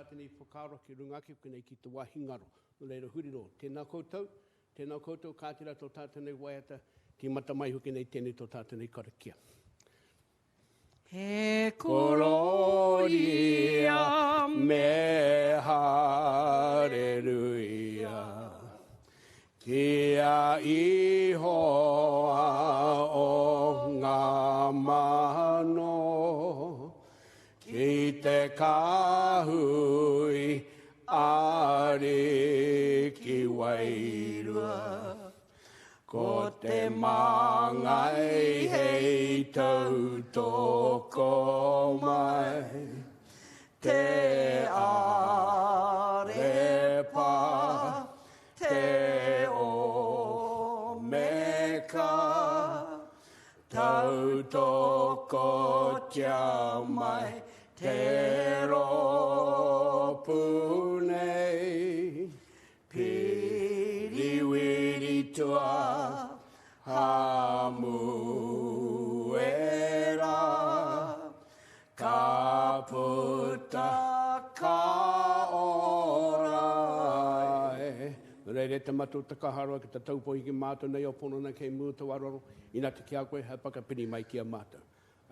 tātene whakaro ki rungake kune ki te wahingaro. No reira huriro, tēnā koutou kātira tō tātene waiata, ki mata mai hoki nei tēnei tō tātene karakia. He kororia me hareruia, kia ihoa o ngā mano, ki te kahui are ki wairua. Ko te mangai hei tautoko mai, te arepa, te o meka, tautoko tia mai, te ropu nei, piriwiri tua, hamuera, ka puta ka orai. Reire te matu te kaharoa ki te taupo i ki mātou nei o pono na kei mūta waroro, ina te kia koe, hei whakapiri mai ki a mātou.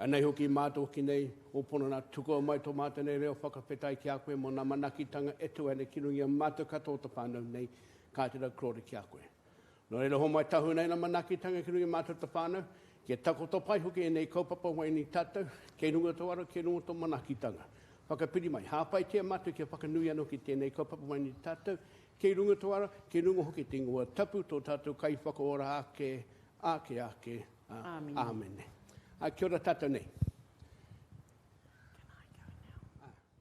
Anei hoki mātou ki nei o pono na tuko mai tō mātou nei reo whakawhetai ki a koe mo nā manakitanga etu ane ki rungi a mātou katoa te whānau nei kātira krore ki a koe. No reira ho mai tahu nei na manakitanga ki rungi mātou te whānau, ke takoto pai hoki e nei kaupapa wai ni tātou, kei runga tō waro, kei runga tō manakitanga. Whakapiri mai, hāpai tia mātou ki whakanui anō ki tēnei kaupapa wai ni tātou, kei runga tō waro, kei runga hoki te ngua tapu tō tātou kai whakaora ake. Amen. Amen. Kia ora tātou nei.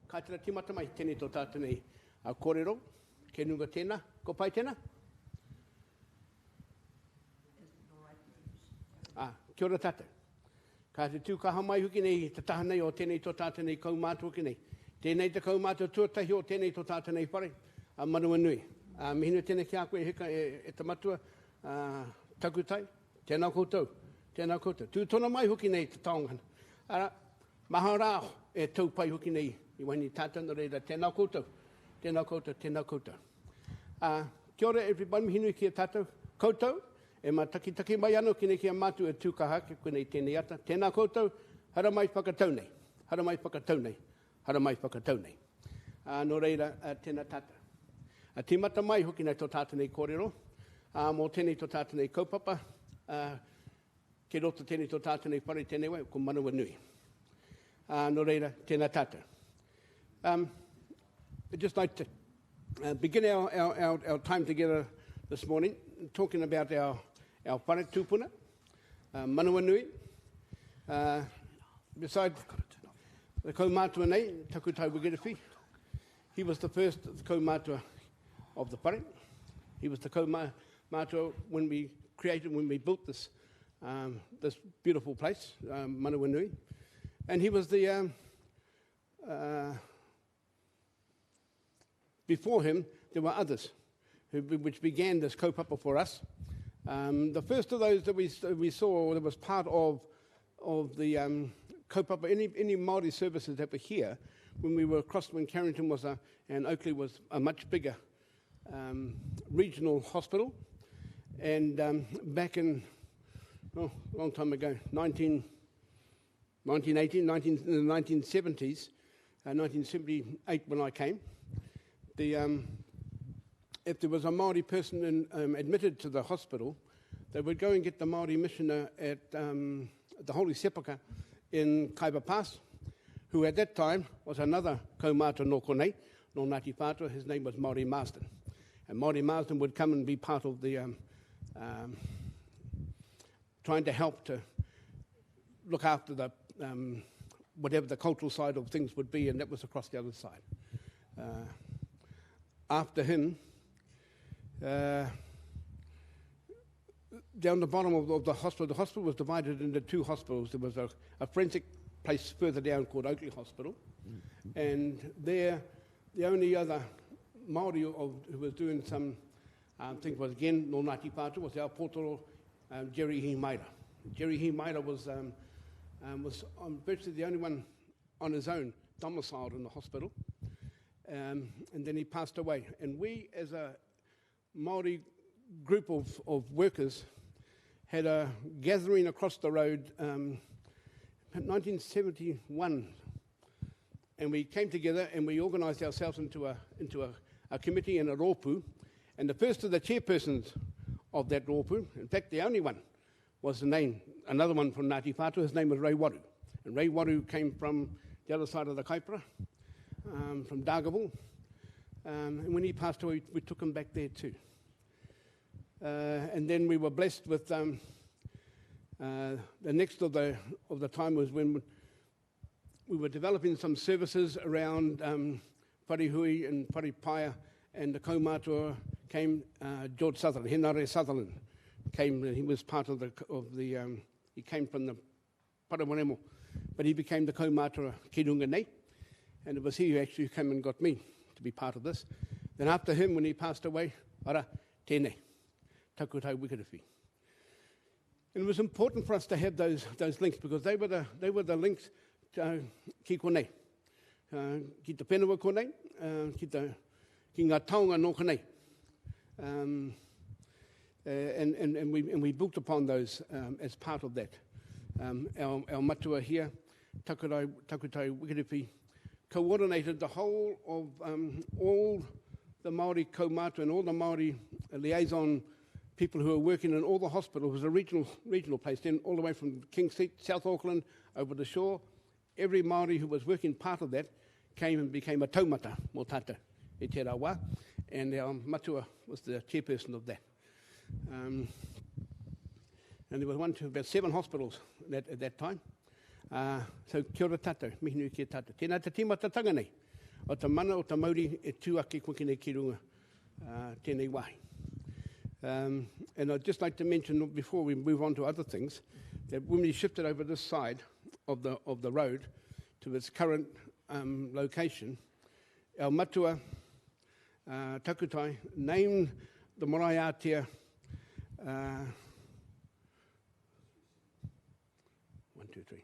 Ka tira timata mai, tēnei tō tātou nei. Kōrero, kei runga tēnā, ko pai tēnā? Kia ora tātou. Ka te tūkaha mai huki nei, te taha nei o tēnei tō tātou nei kaumātua ki nei. Tēnei te kaumātua tuatahi o tēnei tō tātou nei whare, manua nui. Mihinu tēnei ki a koe hika e te matua, takutai, tēnā koutou. Tūtona mai hoki nei te taongana. Ara, maha rāo e tau pai hoki nei i wani tātou no reira, tēnā koutou. Kia ora everybody, mihinu ki a tātou koutou. E mā taki mai anō ki nei ki a mātu e tūkaha ki koe nei tēnei ata. Tēnā koutou, hara mai whakatau nei. No reira, tēnā tātou. Tīmata mai hoki nei tō tātou nei kōrero. Mō tēnei tō tātou nei kaupapa. Ke roto tēnei tō tātou nei whare tēnei wai, ko manawa nui. No reira, tēnā tātou. I'd just like to begin our time together this morning, talking about our whare tūpuna, manawa nui. Besides the kaumātua nei, Takutai Wigiriwhi, he was the first kaumātua of the whare. He was the kaumātua when we built this beautiful place, Manawa Nui. And he was the, before him, there were others which began this kaupapa for us. The first of those that we saw that was part of the kaupapa, any Māori services that were here, when we were across, when Carrington was and Oakley was a much bigger regional hospital. And back in, a long time ago, 1970s, 1978 when I came, if there was a Māori person admitted to the hospital, they would go and get the Māori missioner at the Holy Sepulchre in Kaiba Pass, who at that time was another kaumātua no konei, no Ngāti Whātua. His name was Māori Marsden. And Māori Marsden would come and be part of the trying to help to look after the whatever the cultural side of things would be, and that was across the other side. After him, down the bottom of the hospital was divided into two hospitals. There was a forensic place further down called Oakley Hospital, and there the only other Māori who was doing some things was again no Ngāti Whātua, was our pōtoro Jerry Himaira. Jerry Himaira was virtually the only one on his own domiciled in the hospital. and then he passed away. And we, as a Māori group of workers, had a gathering across the road in 1971, and we came together and we organised ourselves into a committee and a rōpū, and the first of the chairpersons of that rōpū, in fact the only one, was another one from Ngāti Whātua. His name was Ray Waru, and Ray Waru came from the other side of the Kaipara, from Dargaville, and when he passed away we took him back there too. And then we were blessed with the next of the time was when we were developing some services around Wharehui and Wharepaia, and the kaumātua came, George Sutherland, Henare Sutherland came, and he was part of he came from the Paramonemo, but he became the kaumātua ki runga nei, and it was he who actually came and got me to be part of this. Then after him, when he passed away, ara, tēnei, takutau wikariwhi. And it was important for us to have those links, because they were the links ki konei, ki te whenua konei, ki ngā taonga no konei. And we built upon those as part of that. Our matua here, Takutau Wikiripi, coordinated the whole of all the Māori kaumātua and all the Māori liaison people who are working in all the hospitals. It was a regional place, then all the way from King's Seat, South Auckland, over the shore. Every Māori who was working part of that came and became a taumata mō tata e te rawa, and our matua was the chairperson of that. And there was about 7 hospitals at that time. So kia ora tātou, mihi nui kia tātou. Tēnā te tīmata tanga nei, o te mana o te Māori e tūake koe nei ki runga tēnei wahi. And I'd just like to mention, before we move on to other things, that when we shifted over this side of the road to its current location, our matua, Takutai, named the Marae Ātea 1, 2, 3.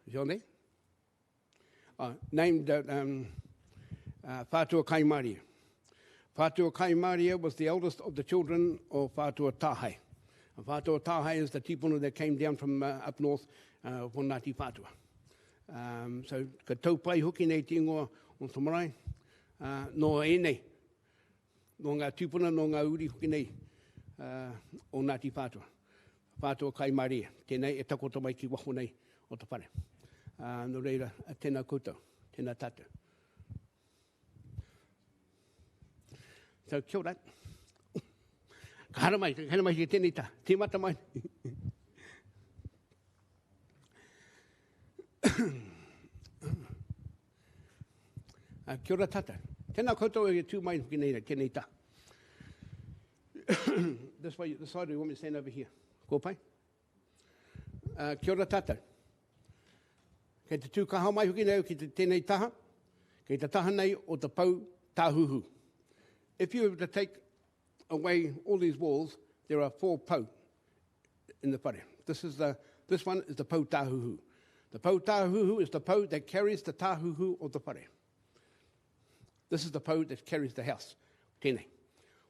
Is you on there? Named Whātua Kaimaria. Whātua Kaimaria was the eldest of the children of Whātua Tāhai. And Whātua Tāhai is the tipuna that came down from up north from Ngāti Whātua. So, ka taupai hoki nei te ingoa o te marae, no e nei, no ngā tupuna, no ngā uri hoki nei o Ngāti Whātua. Whātua Kaimaria, tēnei e takota mai ki waho nei o te whare. No reira, tēnā koutou, tēnā tātou. So, kia ora. Ka hara mai ki tēnei tā, te mata mai. Kia ora tātou. Tēnā koutou e tū mai ki nei tēnei tā. This way, the side, we want me to stand over here. Ko pai? Kia ora tātou. Kei te tūkaha mai hoki nei ki te tēnei taha, kei te taha nei o te pau tāhuhu. If you were to take away all these walls, there are 4 pau in the whare. This one is the pau tāhuhu. The pau tāhuhu is the pau that carries the tāhuhu of the whare. This is the pau that carries the house. Tēnei.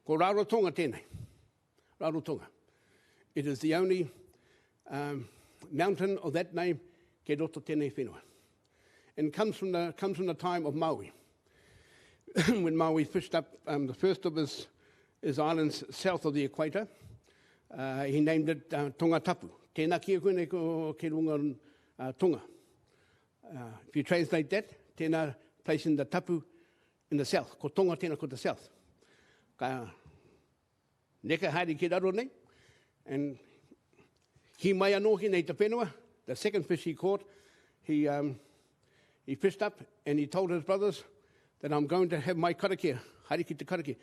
Ko Rarotonga tēnei. Rarotonga. It is the only mountain of that name ke roto tēnei whenua. And comes from the time of Maui. When Maui fished up the first of his islands south of the equator, he named it Tonga Tapu. Tēnā kia koe nei ko ke runga Tonga. If you translate that, tēnā placing the tapu in the south. Ko Tonga tēnā ko the south. Ka neka haere ki raro nei. And ki mai anō ki nei te whenua, the second fish he caught, he fished up and he told his brothers that I'm going to have my karakia, haere ki te karakia.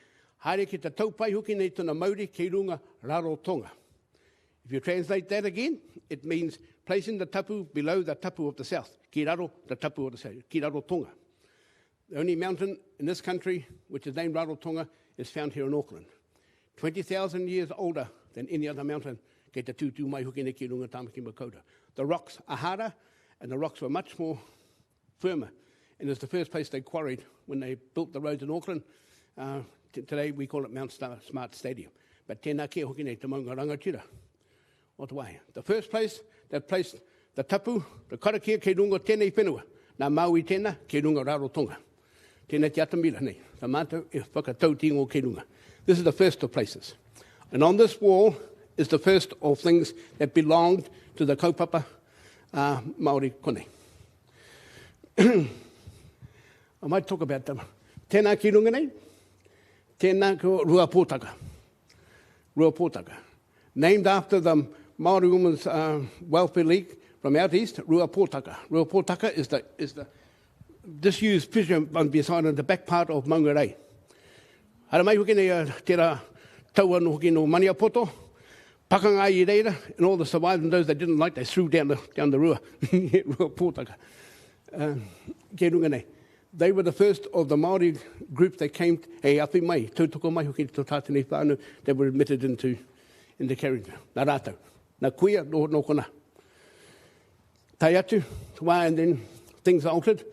Haere ki te taupai hoki nei tana Māori ki runga Rarotonga. If you translate that again, it means placing the tapu below the tapu of the south. Ki raro, the tapu of the south. Ki Rarotonga. The only mountain in this country which is named Rarotonga is found here in Auckland. 20,000 years older than any other mountain kei te tūtū mai hoki nei ki runga Tāmaki Makaurau. The rocks are harder and the rocks were much more firmer. And it's the first place they quarried when they built the roads in Auckland. Today we call it Mount Smart Stadium. But tēnā kia hoki nei te maunga rangatira o te wai. The first place that placed the tapu, the karakia kei runga tēnei whenua, nā Maui tēnā kei runga Rarotonga. Tēnā te atamira nei, the mātou e whakatau tingo kei runga. This is the first of places. And on this wall is the first of things that belonged to the kaupapa Māori kone. I might talk about them. Tēnā ki runga nei, tēnā ko Rua Pōtaka. Rua Pōtaka. Named after the Māori Women's Welfare League from out east, Rua Pōtaka. Rua Pōtaka is the disused fissure beside the back part of Maungarei. Hara mai hoki nei tērā taua no hoki no Maniapoto, pakanga I reira, and all the survivors, those they didn't like, they threw down the Rua, Rua Pōtaka. Ke runga nei. They were the first of the Māori group that came, hei awhi mai, tautoko mai hoki to tātene whānau, that were admitted into Carrington. Nā rātou. Nā kuia, no kona. Tai atu, and then things are altered.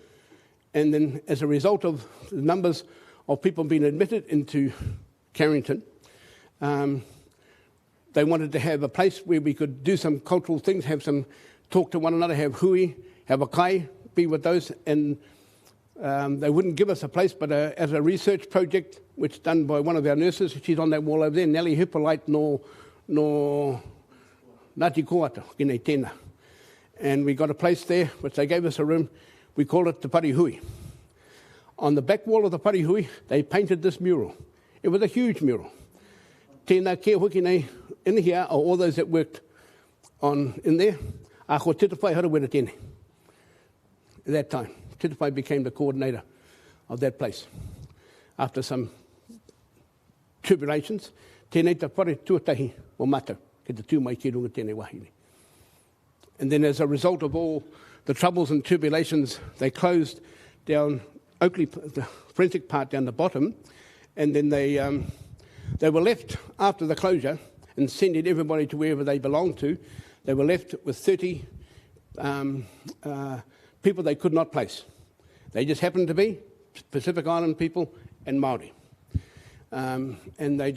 And then as a result of the numbers of people being admitted into Carrington, they wanted to have a place where we could do some cultural things, have some talk to one another, have hui, have a kai, be with those, and they wouldn't give us a place, but as a research project, which done by one of our nurses, she's on that wall over there, Nellie Hippolyte no Ngāti Koata, kinei tēnā. And we got a place there, which they gave us a room. We called it the Parihui. On the back wall of the Parihui, they painted this mural. It was a huge mural. Tēnā kia hoki nei, in here are all those that worked in there. A ko Titawhai Harawera tēnei. At that time, Titawhai became the coordinator of that place. After some tribulations, tēnei te whare tuatahi o mātou, ke te tūmai ki runga tēnei wahine. And then as a result of all the troubles and tribulations, they closed down Oakley, the forensic part down the bottom, and then they were left after the closure and sending everybody to wherever they belonged to. They were left with 30 people they could not place. They just happened to be Pacific Island people and Māori. And they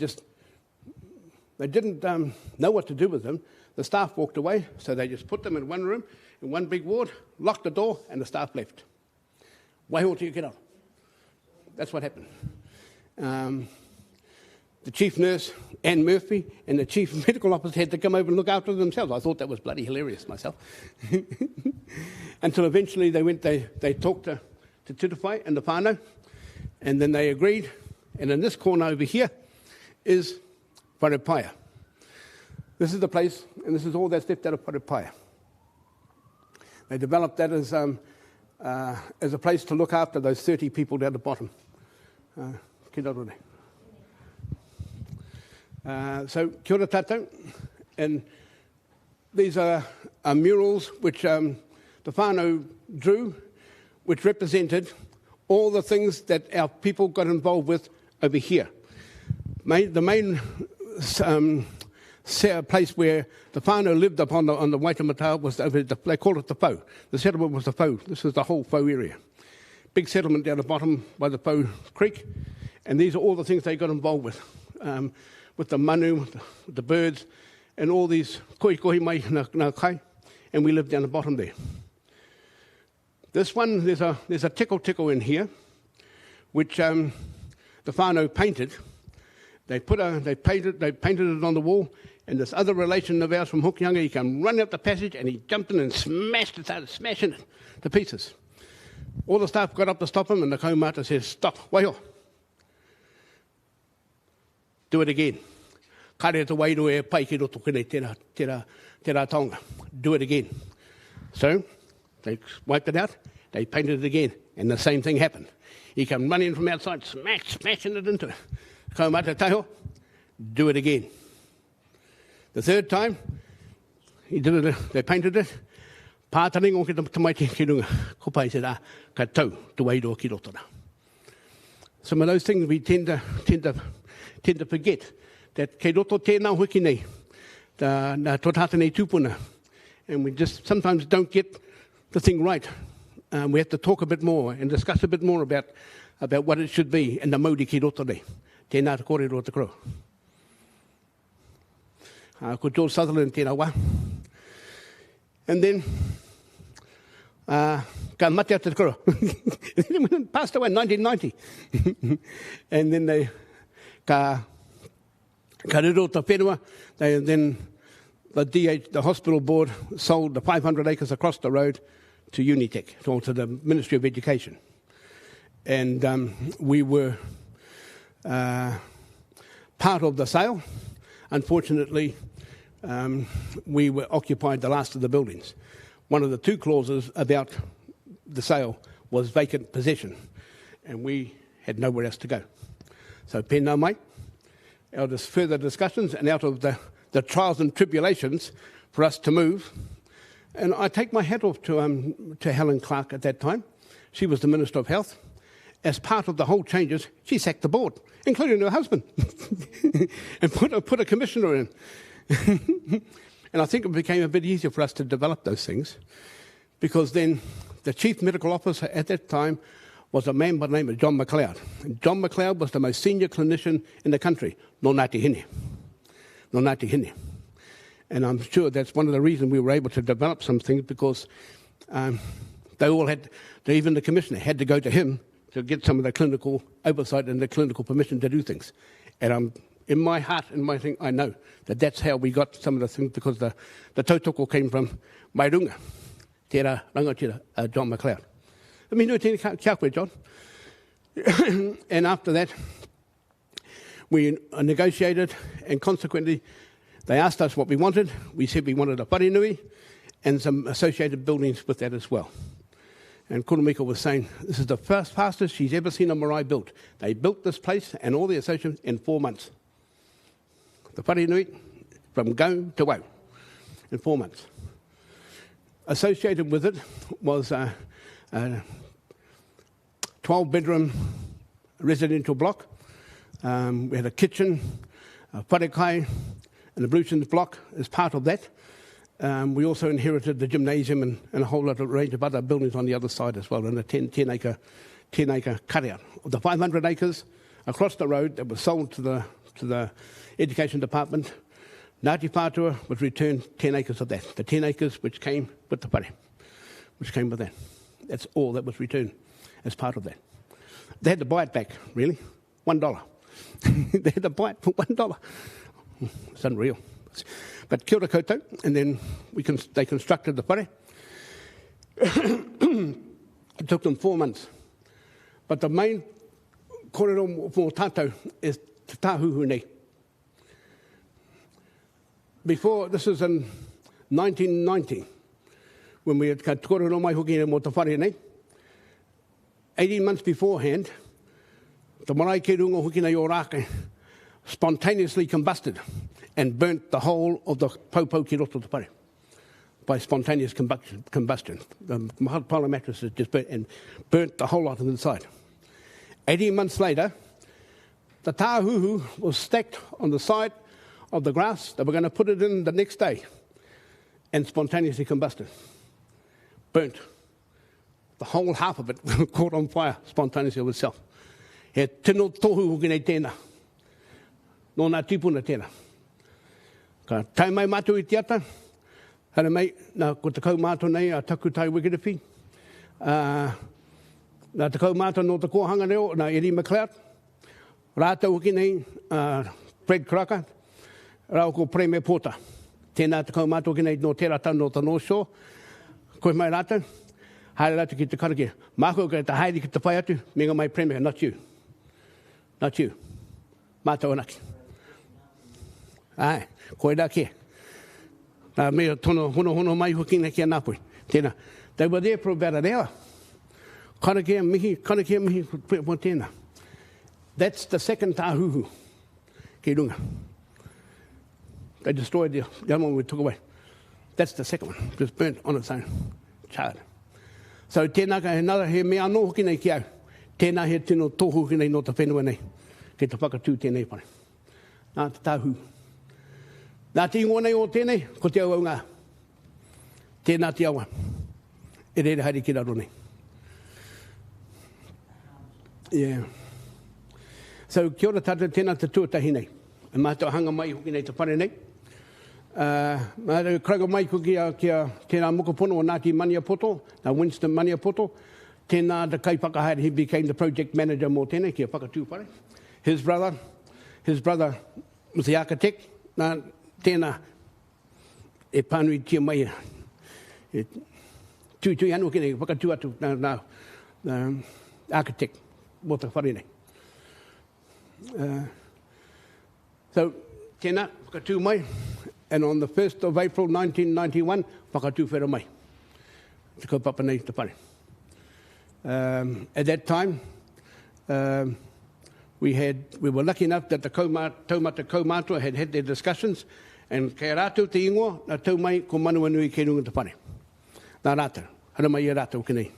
didn't know what to do with them. The staff walked away, so they just put them in one room, in one big ward, locked the door, and the staff left. Waiho till you get out. That's what happened. The chief nurse, Anne Murphy, and the chief medical officer had to come over and look after themselves. I thought that was bloody hilarious myself. Until eventually they talked to Titawhai and the whānau, and then they agreed. And in this corner over here is Wharepaia. This is the place, and this is all that's left out of Wharepaia. They developed that as a place to look after those 30 people down the bottom. So, kia ora tātou. And these are murals which the whānau drew, which represented all the things that our people got involved with over here. The main place where the whānau lived upon on the Waitemata was over they called it the Pou. The settlement was the Pou. This is the whole Pou area. Big settlement down the bottom by the Pou Creek, and these are all the things they got involved with the manu, with the birds, and all these kohi mai nā kai, and we lived down the bottom there. This one, there's a tickle in here, which the whānau painted. They painted it on the wall, and this other relation of ours from Hokianga, he came running up the passage and he jumped in and started smashing it to pieces. All the staff got up to stop him, and the kaumata says, "Stop, waiho. Do it again. Kare te wairo e pai ki roto kene tērā taonga. Do it again." So they wiped it out, they painted it again, and the same thing happened. He came running from outside, smashing it into it. Kaumata taiho, do it again. The third time, he did it, they painted it. Pātaringo ki te maiti ki runga. Ko pai se rā, ka tau, te wairo ki roto rā. Some of those things we tend to forget, that kei roto tēnā hoki nei, nā tō tātanei tūpuna, and we just sometimes don't get the thing right. We have to talk a bit more and discuss a bit more about about what it should be in the Māori ki roto nei. Tēnā te kōrero te koro. Ko George Sutherland tēnā wā. And then, ka mate atu te koro. Passed away in 1990. And then they, ka riro ta whenua, then the hospital board sold the 500 acres across the road to Unitec, or to the Ministry of Education. And we were part of the sale. Unfortunately, we were occupied the last of the buildings. One of the two clauses about the sale was vacant possession, and we had nowhere else to go. So pēnā mai, out of further discussions and out of the trials and tribulations for us to move. And I take my hat off to Helen Clark at that time. She was the Minister of Health. As part of the whole changes, she sacked the board, including her husband, and put a commissioner in. And I think it became a bit easier for us to develop those things, because then the chief medical officer at that time was a man by the name of John McLeod. And John McLeod was the most senior clinician in the country, no Ngāti Hine. No Ngāti Hine. And I'm sure that's one of the reasons we were able to develop some things, because they all had, even the commissioner had to go to him to get some of the clinical oversight and the clinical permission to do things. And in my heart, in my thing, I know that that's how we got some of the things, because the tautoko came from Mairunga, tērā rangatira, John McLeod. I mean, kia koe, John. And after that, we negotiated, and consequently, they asked us what we wanted. We said we wanted a wharenui and some associated buildings with that as well. And Kurumiko was saying, this is the first fastest she's ever seen a marae built. They built this place and all the associations in 4 months. The wharenui, from go to wow, in 4 months. Associated with it was a 12-bedroom residential block. We had a kitchen, a wharekai, and a ablutions block as part of that. We also inherited the gymnasium and a whole lot of range of other buildings on the other side as well, and a 10-acre cut-out. Of the 500 acres across the road that was sold to the Education Department, Ngāti Whātua was returned 10 acres of that. The 10 acres which came with the whare, which came with that. That's all that was returned as part of that. They had to buy it back, really, $1. They had to buy it for $1. It's unreal. But kia ora koutou, and then they constructed the whare. It took them 4 months. But the main kōrero for tātou is te tāhuhu nei. Before, this is in 1990, when we had ka kōrero mai hoki mō te whare nei. 18 months beforehand, the marae ki runga hoki nei o Rākei spontaneously combusted and burnt the whole of the Paupau ki roto te whare by spontaneous combustion. The Mahapala mattresses just burnt the whole lot of inside. 18 months later, the tāhuhu was stacked on the side of the grass. They were going to put it in the next day, and spontaneously combusted. Burnt. The whole half of it caught on fire spontaneously of itself. He tino tohu hoki nei tēnā. Nō nā tipuna tēnā. Ka tai mai mātou I te ata. Hara mai, nā ko te kau mātou nei a taku tai wikiriwhi. Nā te kau mātou no te kōhanga reo, nā Eddie McLeod. Rātou hoki nei, Fred Crocker. Rāo ko Premier Porter. Tēnā te kau mātou hoki nei no tērā tau no te North Shore. Koe mai rātou. Haere rātou ki te karakia. Mākou ka te haere ki te whai atu. Menga mai Premier, not you. Not you. Mātou anaki. Ai, koe rā kia. Nā mea tono hono mai hoki nei kia nāpui. Tēnā. They were there for about an hour. Karakia mihi po tēnā. That's the second tāhuhu ki runga. They destroyed the other one we took away. That's the second one. Just burnt on its own. Charred. So tēnā ka another he mea anō hoki nei ki au. Tēnā he tino tōhu hoki nei no te whenua nei. Kei te whakatū tēnei pane. Nā te tāhuhu. Nā te ingoa nei o tēnei, ko te au ngā. Tēnā te aua. E reira haere ki raro nei. Yeah. So, kia ora tātou, tēnā te tuatahi nei. E mātou hanga mai hoki nei te whare nei. Mātou krauga mai ko kia tēnā mokopono o Ngāti Maniapoto, na Winston Maniapoto. Tēnā te kaipakahaere, he became the project manager mō tēnei, kia whakatū whare. His brother was the architect. Nā tēnā e pānui tia mai e tui anu ki nei, whakatū atu nā architect mō te whare nei. So, tēnā, whakatū mai, and on the 1st of April 1991, whakatū whera mai. Te kaupapa nei te whare. At that time, we were lucky enough that the taumata kaumātua had their discussions, and kei rātou te ingoa, nā tau mai ko Manuanui ke runga te whare. Nā rātou, hara mai e rātou ki nei.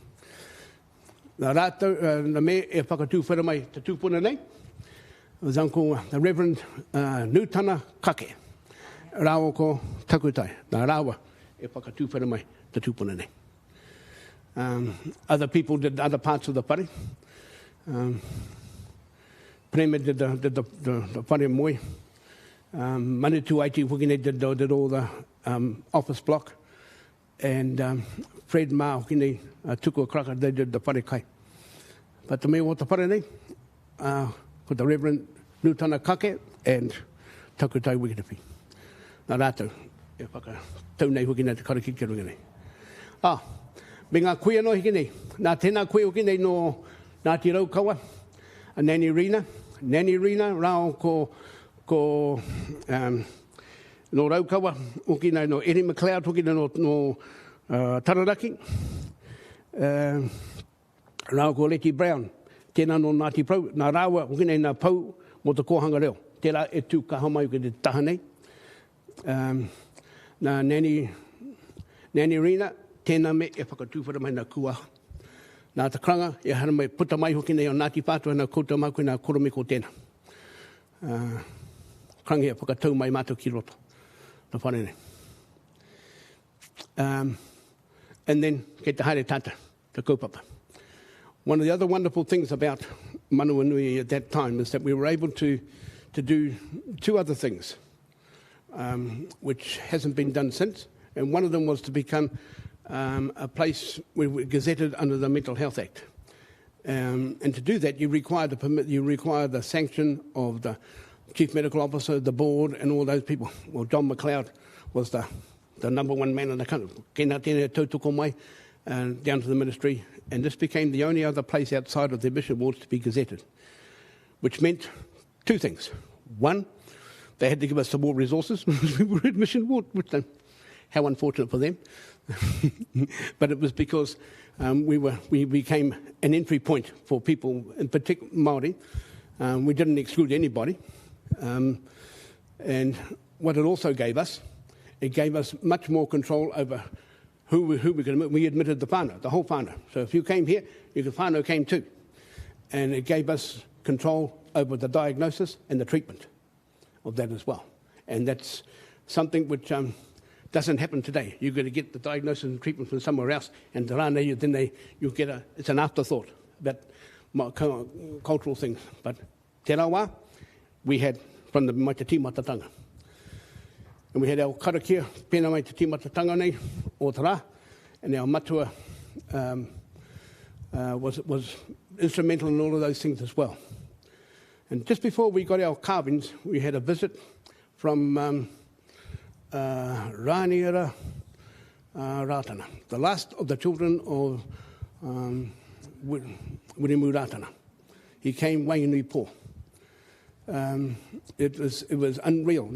Nā rātou, nā me e whakatū whera mai te tūpuna nei, was Uncle the Reverend Nutana Kake. Rāua ko takutai, nā rāua e whakatū whera mai te tūpuna nei. Other people did other parts of the whare. Prema did the whare moi. Manitu Aiti Wukine did all the office block. And Fred Ma Wukine Tuku Kraka, they did the whare kai. But the me o te whare nei, ko the Reverend Nutana Kake and Takutai Wikinepi. Nā rātou, e whakatau nei Wukine te karakike runga nei. Me ngā koe anō hiki nei, nā tēnā koe hoki nei no Ngāti Raukawa, a Nani Rina, rāo ko no Raukawa, hoki nei no Eddie McLeod, hoki nei no Tararaki, rāo ko Letty Brown, tēnā no Ngāti Prau, nā rāua hoki nei nā pau mo te kōhanga reo, tērā e tū kaha mai ki te taha nei. Nā Nani Rina, tēnā me e whakatū whara mai nā kuaha. Nā te kranga, e hara mai puta mai hoki nei o Ngāti Pātua, nā koutou mau koe nā korome ko tēnā. Kranga e whakatau mai mātou ki roto. Nā whare nei. And then, kei te haere tata, te kaupapa. One of the other wonderful things about Manuanui at that time is that we were able to do two other things, which hasn't been done since. And one of them was to become a place we were gazetted under the Mental Health Act. And to do that, you require the sanction of the Chief Medical Officer, the board, and all those people. Well, John McLeod was the number one man in the country. Kena tēnei tautoko mai, down to the ministry. And this became the only other place outside of the admission wards to be gazetted, which meant two things. One, they had to give us some more resources because we were admission ward, which how unfortunate for them. But it was because we became an entry point for people, in particular Māori. We didn't exclude anybody. And what it also gave us, it gave us much more control over who we could admit. We admitted the whānau, the whole whānau. So if you came here, the whānau came too. And it gave us control over the diagnosis and the treatment of that as well. And that's something which doesn't happen today. You've got to get the diagnosis and treatment from somewhere else, and then you get it's an afterthought about cultural things. But te rawa, we had from the mai te tīmatatanga. And we had our karakia, pēnā mai te tīmatatanga nei, o te rā, and our matua was instrumental in all of those things as well. And just before we got our carvings, we had a visit from Rāniara Rātana, the last of the children of Wiremu Rātana. He came Wainui Pō. It was unreal.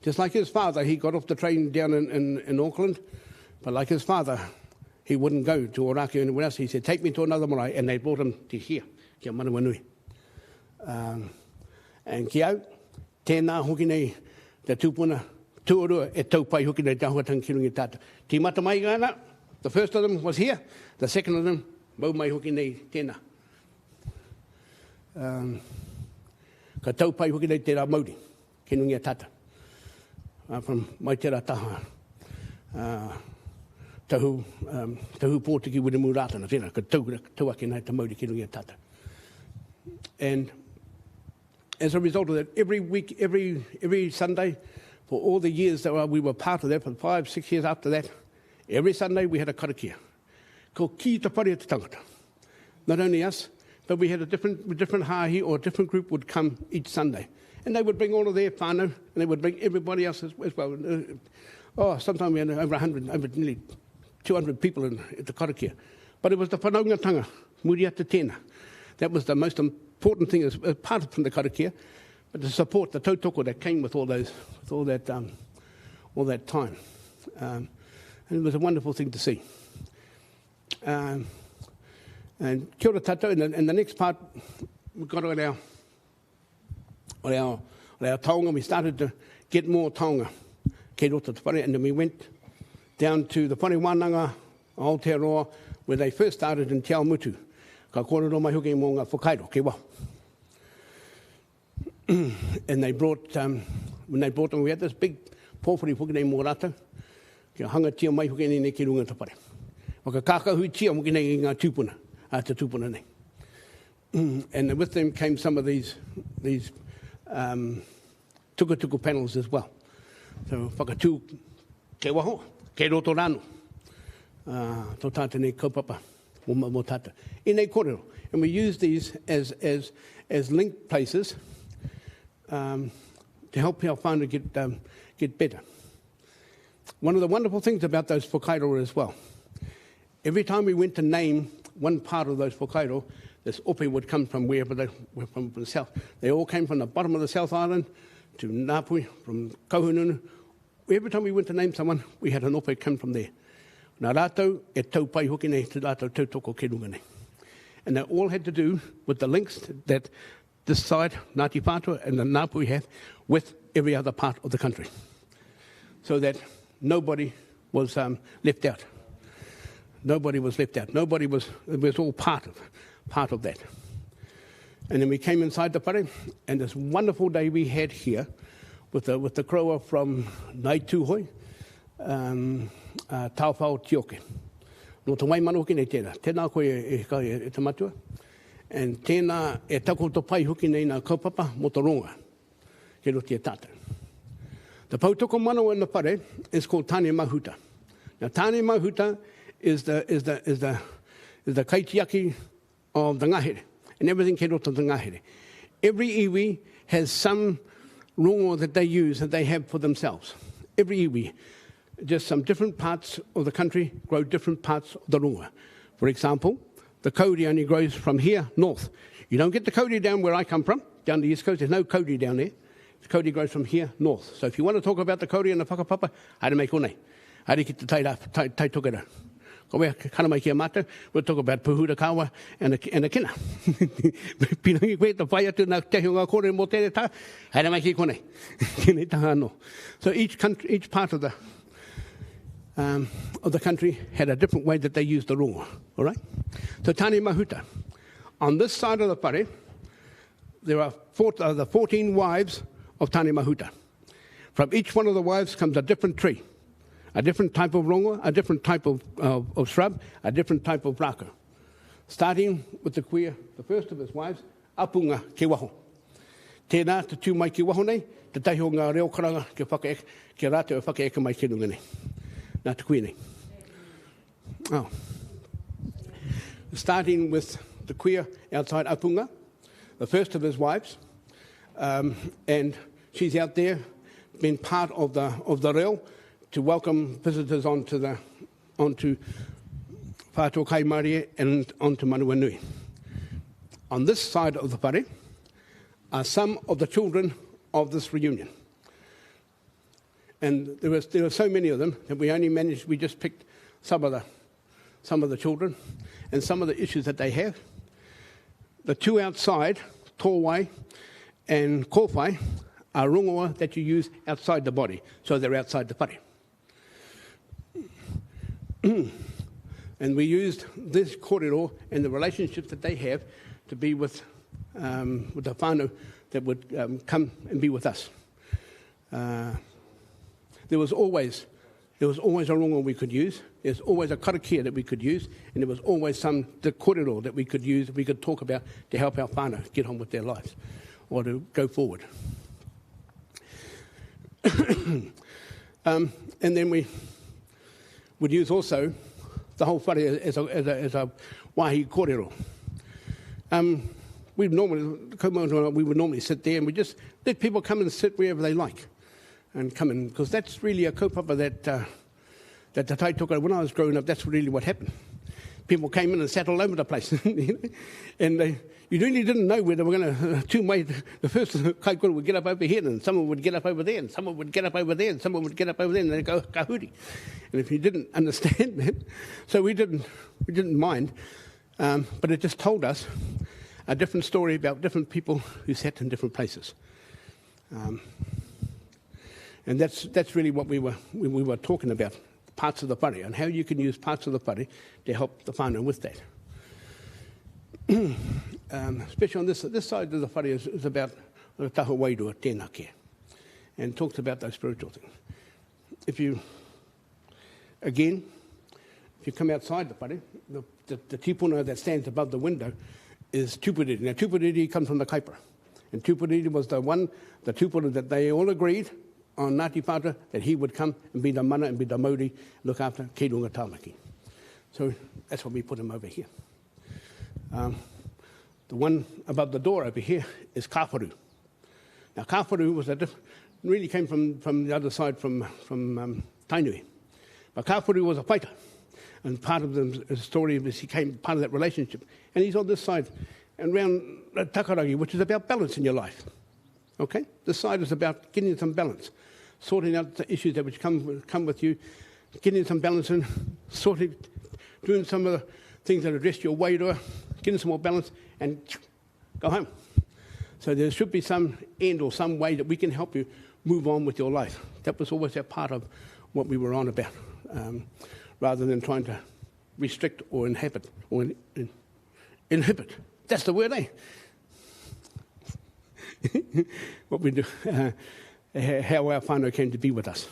Just like his father, he got off the train down in Auckland, but like his father, he wouldn't go to Ōrākei or anywhere else. He said, take me to another marae, and they brought him to here, kia Manuanui. And ki au, tēnā hoki nei te tūpuna, tuarua e taupai hoki nei te ahuatanga ki rungi tātou. Tīmata mai gāna, the first of them was here, the second of them, mau mai hoki nei tēnā. Ka taupai hoki nei te rā Māori, ki rungi tātou. From mai te rā taha, tahu Pōtiki Wiremu Rātana, tēnā, ka tauaki nei te Māori ki rungi tātou. And as a result of that, every week, every Sunday, for all the years that we were part of that, for 5, 6 years after that, every Sunday we had a karakia. Ko ki te pare te tangata. Not only us, but we had a different hahi or a different group would come each Sunday. And they would bring all of their whānau, and they would bring everybody else as well. Sometimes we had over 100, over nearly 200 people at the karakia. But it was the whanaungatanga, muri ata tēnā. That was the most important thing as part from the karakia, but the support, the tautoko that came with all that time. And it was a wonderful thing to see. And kia ora tātou, and the next part, we got on our taonga, we started to get more taonga, kei roto te whare, and then we went down to the whare wānanga, Aotearoa, where they first started in Te Awamutu. Ka kōrero mai hoki mō ngā whakairo, ke wā. And they brought, when they brought them, we had this big pōwhiri hoki nei mō rata, kia hanga tia mai hoki nei ki runga te whare. Waka kākahui tia hoki nei ngā tūpuna, te tūpuna nei. And with them came some of these tuku panels as well. So whakatū ke waho, ke roto rānu, tō tāta nei kaupapa. In a kōrero. And we use these as linked places to help our whānau get better. One of the wonderful things about those whakairo as well, every time we went to name one part of those whakairo, this ope would come from wherever they were from the south. They all came from the bottom of the South Island to Ngāpui, from Kauhununu. Every time we went to name someone, we had an ope come from there. Nā rātou e taupai hoki nei te rātou tautoko ke runga nei. And that all had to do with the links that this side, Ngāti Whātua and the Ngāpui have with every other part of the country. So that nobody was left out. Nobody was left out. It was all part of that. And then we came inside the whare, and this wonderful day we had here with the kroa from Nai Tūhoi, Tauwhao Tioke. No te waimano hoki nei tēnā. Tēnā koe e te matua. And tēnā e takoto pai hoki nei nā kaupapa mo te ronga. Ke roti e tātou. The pautoko mano in the whare is called Tāne Mahuta. Now Tāne Mahuta is the kaitiaki of the ngahere. And everything ke roto the ngahere. Every iwi has some rongo that they use, that they have for themselves. Every iwi. Just some different parts of the country grow different parts of the runga. For example, the kauri only grows from here north. You don't get the kauri down where I come from, down the east coast. There's no kauri down there. The kauri grows from here north. So if you want to talk about the kauri and the whakapapa, haere mai konei. Haere ki te tai tokera. Ko wea kana mai ki a mātou, we'll talk about Puhura Kawa and a kina. Pinangi koe te whai atu nā tehi o ngā kore mō tere tā, haere mai ki konei. Kinei taha anō. So each part of the country had a different way that they used the rongo, all right? So Tāne Mahuta. On this side of the whare, there are the 14 wives of Tāne Mahuta. From each one of the wives comes a different tree, a different type of rongo, a different type of shrub, a different type of raka. Starting with the queer, the first of his wives, Apunga ke waho. Tēnā te tū mai ke waho nei, te tahi o ngā reo karanga ke rātou e whakaeka mai ke runga nei. Nā te kuia nei. Oh. Starting with the queer outside Apunga, the first of his wives, and she's out there, been part of the reo to welcome visitors onto Whātua Kaimarie and onto Manuanui. On this side of the whare are some of the children of this reunion. And there were so many of them that we just picked some of the children and some of the issues that they have. The two outside, Tōwai and Kōwhai, are rongoa that you use outside the body, so they're outside the whare. And we used this kōrero and the relationships that they have to be with the whānau that would come and be with us. There was always There was always a rongo we could use. There's always a karakia that we could use. And there was always some te korero that we could use, that we could talk about to help our whānau get on with their lives or to go forward. And then we would use also the whole whare as a wāhi kōrero. We would normally sit there and we just let people come and sit wherever they like and come in, because that's really a kaupapa that the taitoka, when I was growing up, that's really what happened. People came in and sat all over the place. You know? And you really didn't know where they were going to two-way. The first kaikura would get up over here, and someone would get up over there, and someone would get up over there, and someone would get up over there, and they'd go kahuri. And if you didn't understand that, so we didn't mind, but it just told us a different story about different people who sat in different places. And that's really what we were talking about, parts of the whare, and how you can use parts of the whare to help the whānau with that. Especially on this side of the whare is about the taha wairua, tēnā kia, and talks about those spiritual things. If you come outside the whare, the tipuna that stands above the window is tupuriri. Now, tupuriri comes from the kaipara, and tupuriri was the tupuna that they all agreed on Ngāti Whātua that he would come and be the mana and be the mauri, look after Kei Runga Tāmaki. So that's why we put him over here. The one above the door over here is Kāwharu. Now, Kāwharu was really came from the other side, from Tainui. But Kāwharu was a paita, and part of the story is he came part of that relationship. And he's on this side, and around Takaragi, which is about balance in your life. Okay? This side is about getting some balance, sorting out the issues that which come with you, getting some balance in, doing some of the things that address your wairua, getting some more balance, and go home. So there should be some end or some way that we can help you move on with your life. That was always a part of what we were on about, rather than trying to restrict or inhibit. Inhibit. That's the word, eh? What we do, how our whānau came to be with us.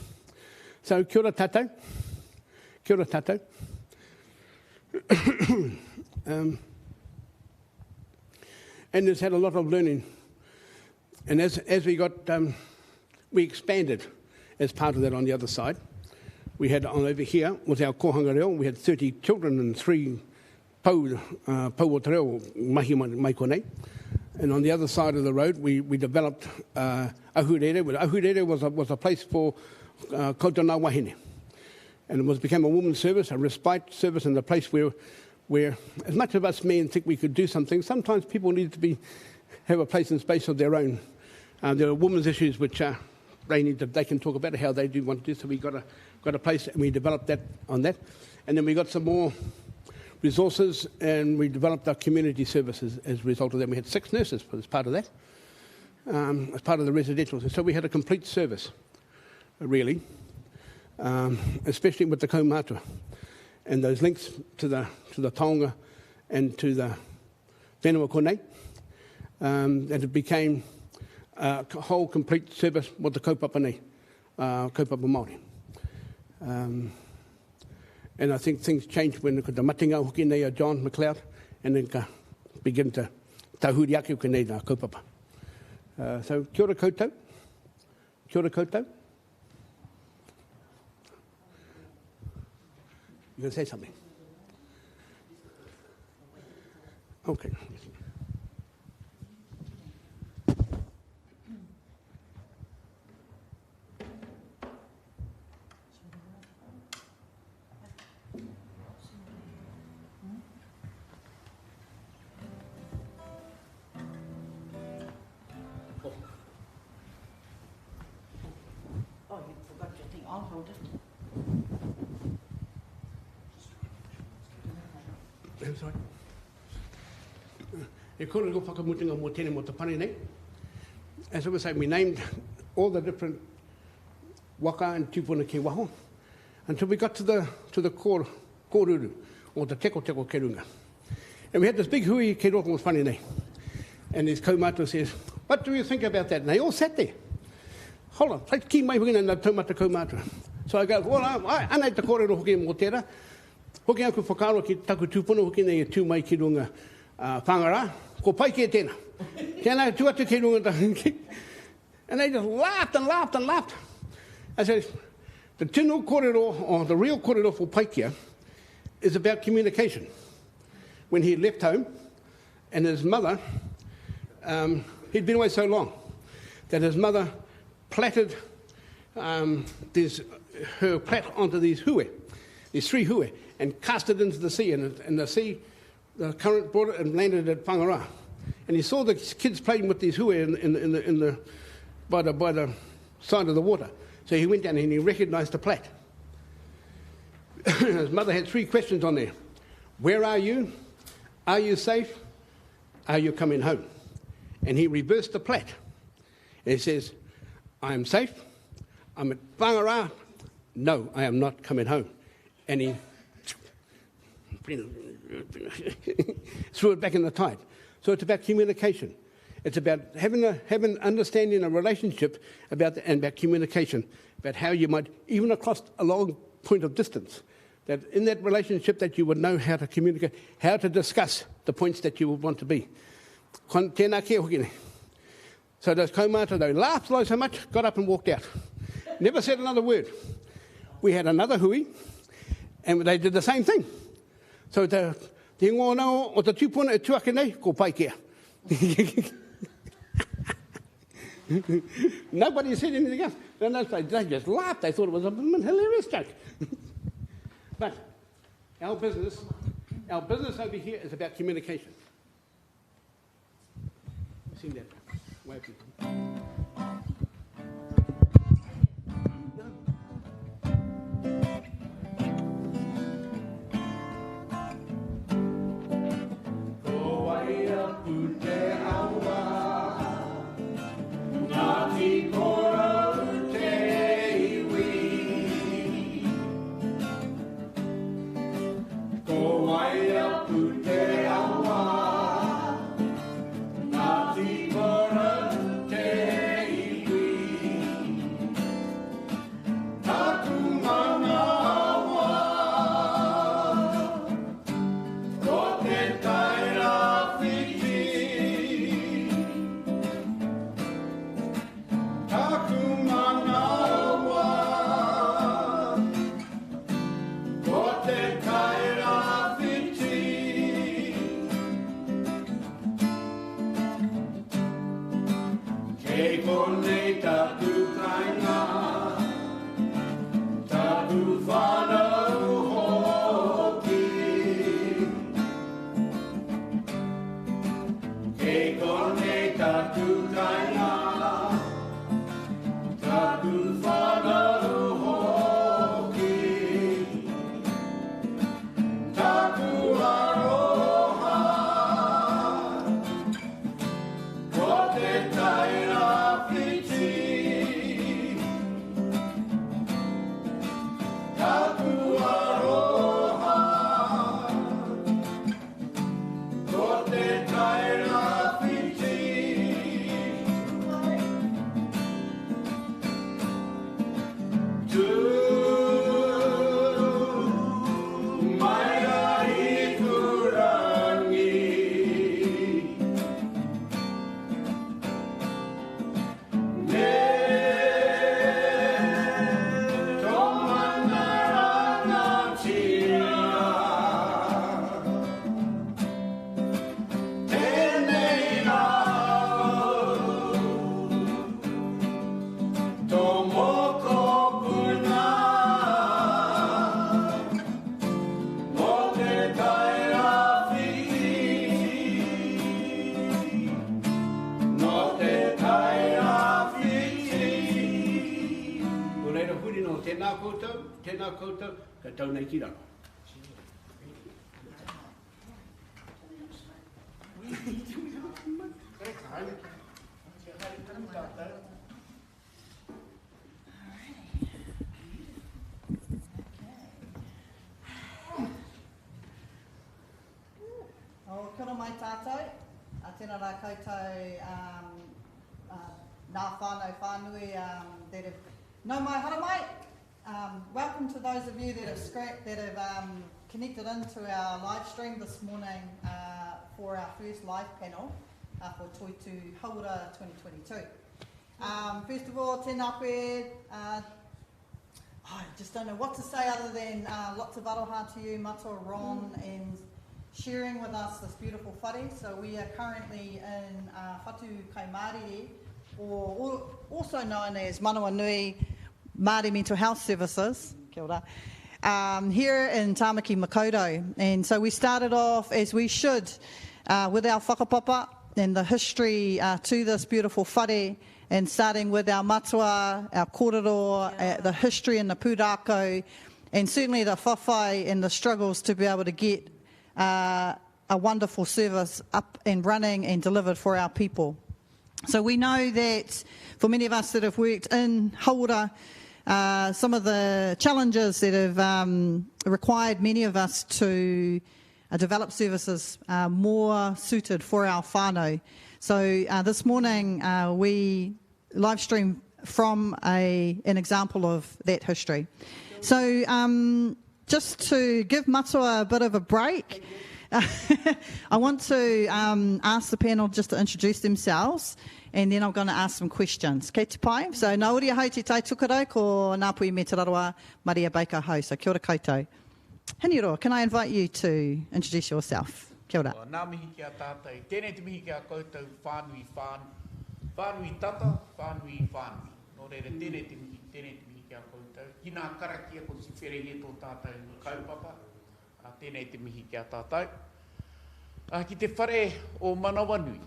So, kia ora tātou. Kia ora tātou. And it's had a lot of learning. And as we got, we expanded as part of that on the other side. We had on over here was our kohanga reo. We had 30 children and 3 pou o te reo mahi mai konei. And on the other side of the road, we developed Ahurere. Ahurere was a place for koutou ngā wahine. And it became a women's service, a respite service, and a place where as much of us men think we could do something, sometimes people need to have a place and space of their own. There are women's issues which they can talk about how they do want to do. So we got a place, and we developed that on that. And then we got some more resources, and we developed our community services as a result of that. We had 6 nurses as part of that, as part of the residential. So we had a complete service, really, especially with the kaumātua and those links to the taonga and to the whenua konei, that it became a whole complete service with the kaupapa nei, kaupapa Māori. And I think things changed when the matinga hoki nei a John McLeod, and then begin to tahuri ake ko nei nā kaupapa. So kia ora koutou. Kia ora koutou. You going to say something? Okay. I'll hold it. I'm sorry. E kore ko whakamutinga mō tēnei mō te pane nei. As I was saying, we named all the different waka and tupuna ki waho until we got to the kōruru, or the teko kerunga. And we had this big hui ki roko with pane nei. And his kaumātua says, "What do you think about that?" And they all sat there. Hold on, ki mai hukina nā taumata kaumātua. So I go, well, anei te kōrero hoki mō tērā. Hoki aku whakaaro ki taku tūpono, hoki nei e tū mai ki runga whangara. Ko pai ki e tēnā. Tēnā tū atu ki runga. And they just laughed and laughed and laughed. I said, the tino kōrero, or the real kōrero for Paikia, is about communication. When he left home, and his mother, he'd been away so long, that his mother platted her plat onto these hue, these 3 hue, and cast it into the sea, and the sea, the current brought it and landed at Whangarā. And he saw the kids playing with these hue by the side of the water. So he went down and he recognised the plat. His mother had 3 questions on there. Where are you? Are you safe? Are you coming home? And he reversed the plat. And he says, I am safe. I'm at Whangarā. No, I am not coming home. And he threw it back in the tide. So it's about communication. It's about having understanding, a relationship about communication, about how you might, even across a long point of distance, that in that relationship that you would know how to communicate, how to discuss the points that you would want to be. Tēnā kia hoki nei. So those kaumata, they laughed so much, got up and walked out. Never said another word. We had another hui, and they did the same thing. So te ingoa nao o te tūpuna e tuake nei, ko pai kia. Nobody said anything else. And they just laughed. They thought it was a hilarious joke. But our business over here is about communication. You've seen that way of people. Tēnā koutou, ka tau nei ki raro. Kia ora mai tātou, tēnā rā koutou nā whānau whānui that have no mai hara mai, welcome to those of you that have connected into our live stream this morning for our first live panel for Toitu Hauora 2022. First of all, tēnā koe. I just don't know what to say other than lots of aroha to you, Matua Ron, and sharing with us this beautiful whare. So we are currently in Whatu Kaimāriri, or also known as Manawa Nui Māori Mental Health Services, kia ora, here in Tāmaki Makaurau. And so we started off, as we should, with our whakapapa and the history to this beautiful whare, and starting with our matua, our kōrero, the history and the pūrākau, and certainly the whawhai and the struggles to be able to get a wonderful service up and running and delivered for our people. So we know that for many of us that have worked in Hauora, some of the challenges that have required many of us to develop services more suited for our whānau. So this morning we live stream from an example of that history. So just to give Matua a bit of a break, I want to ask the panel just to introduce themselves, and then I'm going to ask some questions. Kei te pai. So nā uria hau te tai tukarau ko nā pui me te raroa Maria Baker Ho. So kia ora koutou. Hiniroa, can I invite you to introduce yourself? Kia ora. Nā mihi kia tātou. Tēnei te mihi kia koutou whānui whānui tata, whānui whānui. Nō reira, tēnei te mihi kia koutou. Ki nā karakia ko si where he tō tātou kaupapa. Tēnei te mihi kia tātou. Ki te whare o Manawanui,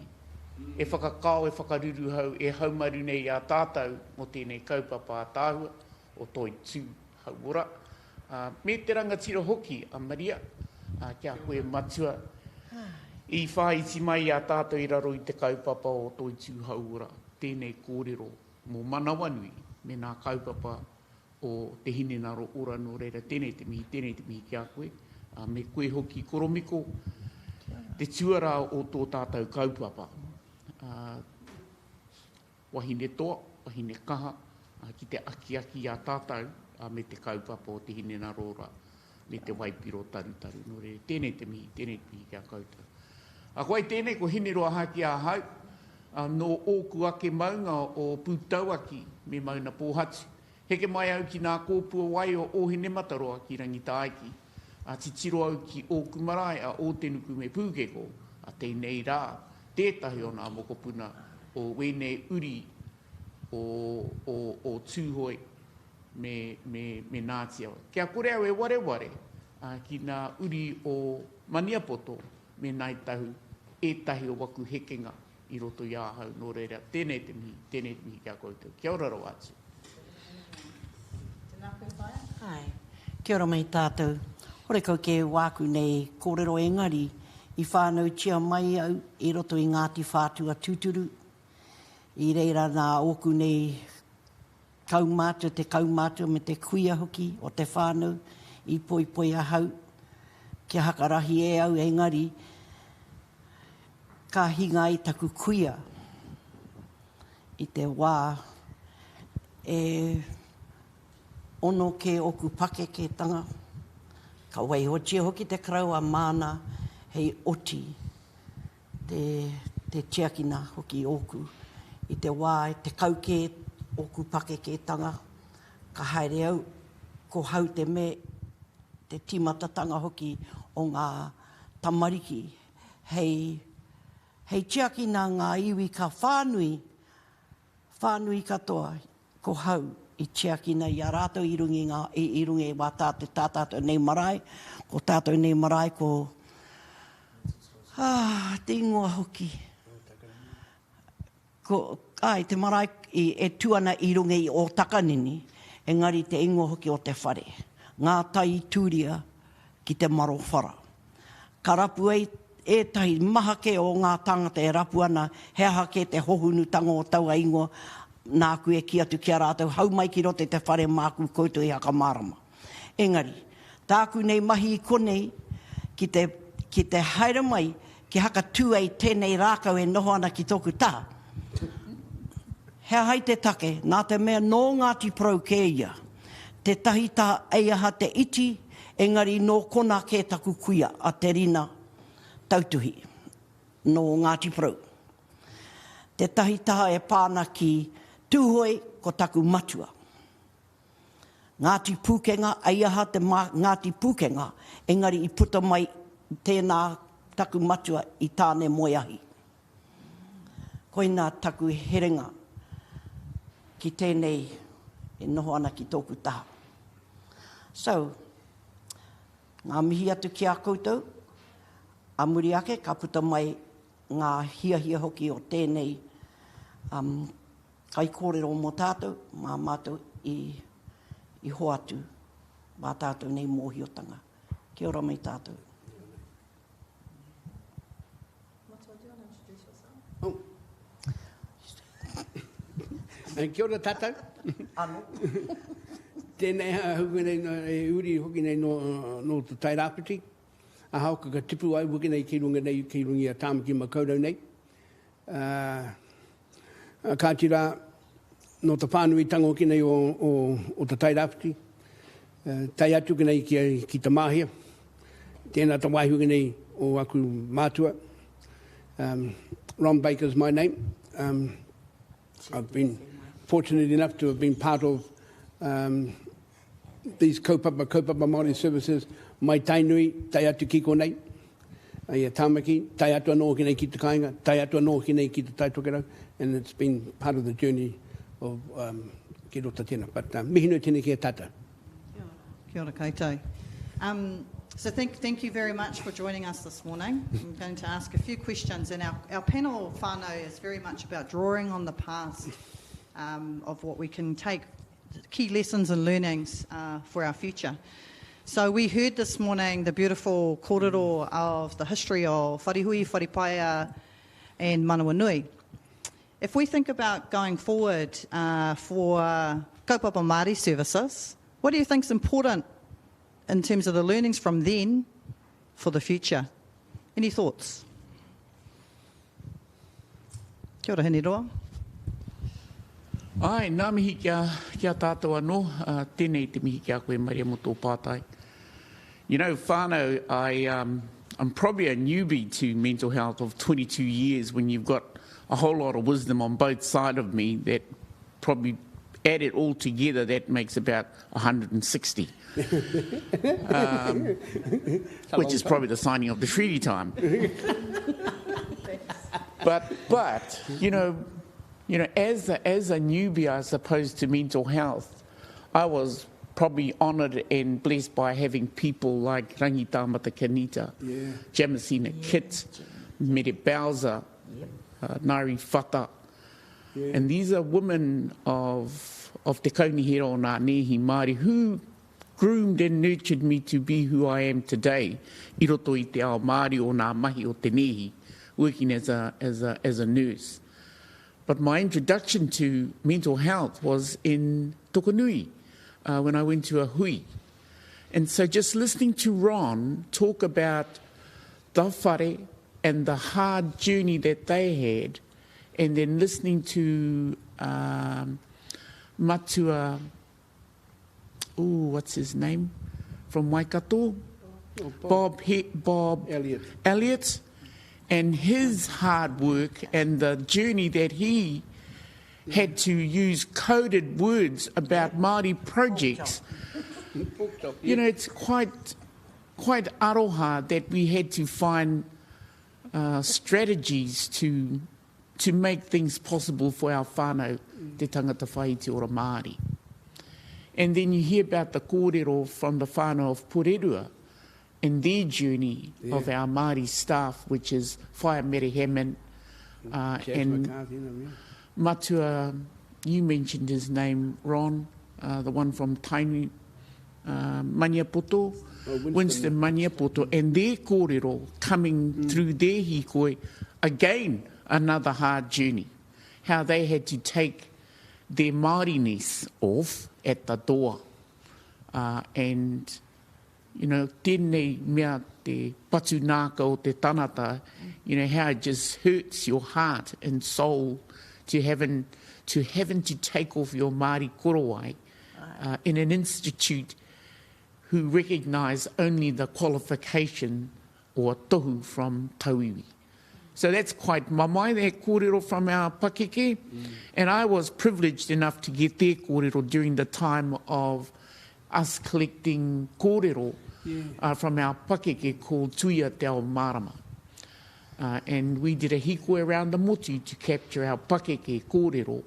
e whakakao, e whakaruru hau, e haumaru nei a tātou mo tēnei kaupapa a tāhua o Toitu Hauora. Me te rangatira hoki a Maria, kia koe matua. I whaiti mai a tātou i raro i te kaupapa o Toitu Hauora, tēnei kōrero mō Manawanui, me nā kaupapa o te hinenaro ora no reira. Tēnei te mihi kia koe. Me koe hoki koromiko, te tuara o tō tātou kaupapa. Wahine toa, wahine kaha, ki te aki a tātou, me te kaupapa o te hinenaro ora, me te waipiro tarutaru. No re, tēnei te mihi kia koutou. Koe tēnei ko hineroa haki a hau, no ōku ake maunga o pūtauaki me mauna pōhatu. Heke mai au ki nā kōpua wai o Ohine Mataroa ki Rangitaiki. Titiro au ki ōku marae a Ōtenuku me Pūkeko, tēnei rā, tētahi o nā mokopuna o wēnei uri o tūhoi me Ngāti Awa. Kia kore au e wareware ki nā uri o Maniapoto me nai tahu e tahi o waku hekenga i roto i āhau nō reira. Tēnei te mihi kia koutou. Kia ora ro atu. Hai, kia ora mai tātou. Hore kau ke wāku nei kōrero engari i whānau tia mai au i roto i Ngāti Whātua Tūturu. I reira nā oku nei kaumātua, te kaumātua me te kuia hoki o te whānau i poi a hau. Kia hakarahi e au engari, ka hinga i taku kuia i te wā ono ke oku pake ke tanga. Ka wai hotia hoki te krau a mana hei oti te tiakina hoki oku. I te wā te kauke oku pake ke tanga. Ka haere au ko hau te me te timatatanga hoki o ngā tamariki. Hei tiakina ngā iwi ka whānui katoa ko hau i tiakina i a rātou i rungi wā tātou nei marae, ko tātou nei marae ko te ingoa hoki. Te marae e tuana i rungi o takanini, engari te ingoa hoki o te whare. Ngā tai tūria ki te maro whara. Ka rapu e tahi maha ke o ngā tangata e rapu ana, hea ke te hohunu tanga o taua ingoa, nā koe ki atu ki a rātou, hau mai ki rote te whare māku koutou i haka marama. Engari, tāku nei mahi i konei, ki te haere mai, ki haka tūei tēnei rākau e noho ana ki tōku tā. Hea hai te take, nā te mea nō Ngāti Porou ke ia, Te tahi taha ei aha te iti, engari no kona ke taku kuia a te rina tautuhi no Ngāti Porou. Te tahi taha e pāna ki tūhoi ko taku matua. Ngāti Pūkenga, ei aha te Ngāti Pūkenga, engari I puta mai tēnā taku matua I tāne moeahi. Koina taku herenga ki tēnei e noho ana ki tōku taha. So, ngā mihi atu ki a koutou, a muri ake, ka puta mai ngā hia hoki o tēnei kai kōrero mō tātou, mā mātou I hoatu, mā tātou nei mōhiotanga. Kia ora mai tātou. Kia ora tātou. Anō. Tēnei huki nei, e uri hoki nei no te tairāpiti. A hauka ka tipu ai huki nei ki runga a tāmaki makaurau nei. Ka tira no te whānui tango ki nei o te tairāpiti. Tai atu ki nei ki te māhia. Tēnā te waihu ki nei o aku mātua. Ron Baker's my name. I've been fortunate enough to have been part of these kaupapa Māori services. Mai tainui, tai atu ki konei. Ia tāmaki, tai atu anō ki nei ki te kāinga, tai atu anō ki nei ki te taitokerau. And it's been part of the journey of ki rota tēnā. But mihi no tēnei ki a tata. Kia ora koutou. So thank you very much for joining us this morning. I'm going to ask a few questions, and our panel whānau is very much about drawing on the past of what we can take, key lessons and learnings for our future. So we heard this morning the beautiful kōrero of the history of Wharihui, Wharipaia and Manawanui. If we think about going forward for kaupapa Māori services, what do you think is important in terms of the learnings from then for the future? Any thoughts? Kia ora, hene roa. Ai, nā mihi kia tātou anō, tēnei te mihi kia koe Maria mo tō pātai. You know, whānau, I'm probably a newbie to mental health of 22 years when you've got a whole lot of wisdom on both sides of me that probably add it all together, that makes about 160. Which is probably the signing of the treaty time. But you know, as a newbie, I suppose, to mental health, I was probably honoured and blessed by having people like Rangi Tāmata Kanita, Jamasina Kit, Mere Bowser, Ngāri Whata. And these are women of te kaunihera o ngā nehi Māori who groomed and nurtured me to be who I am today, I roto I te ao Māori o ngā mahi o te nehi, working as a nurse. But my introduction to mental health was in Tokonui, when I went to a hui. And so just listening to Ron talk about the whare and the hard journey that they had, and then listening to Matua, what's his name, from Waikato? Bob Elliott, and his hard work and the journey that he had to use coded words about Māori projects. You know, it's quite aroha that we had to find strategies to make things possible for our whānau, te tangata whai te ora Māori. And then you hear about the kōrero from the whānau of Porerua and their journey of our Māori staff, which is Whaia Mere Hammond and Matua, you mentioned his name, Ron, the one from Tainui, Maniapoto, Winston Maniapoto, and their kōrero coming through their hikoi, again, another hard journey. How they had to take their Māoriness off at the door. And, you know, tēnei mea te patunaka o te tanata, you know, how it just hurts your heart and soul to having to take off your Māori korowai in an institute who recognise only the qualification or tohu from tauiwi. So that's quite mamai, their kōrero from our pakeke. And I was privileged enough to get their kōrero during the time of us collecting kōrero from our pakeke called Tuia Te Ao Marama. And we did a hiko around the motu to capture our pakeke kōrero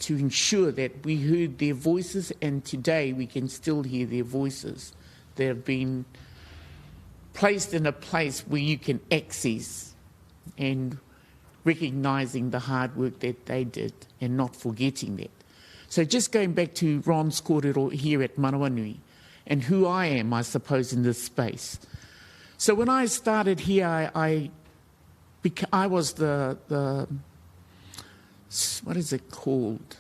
to ensure that we heard their voices, and today we can still hear their voices. They have been placed in a place where you can access and recognising the hard work that they did and not forgetting that. So just going back to Ron's kōrero here at Manawanui and who I am, I suppose, in this space. So when I started here, I was the what is it called?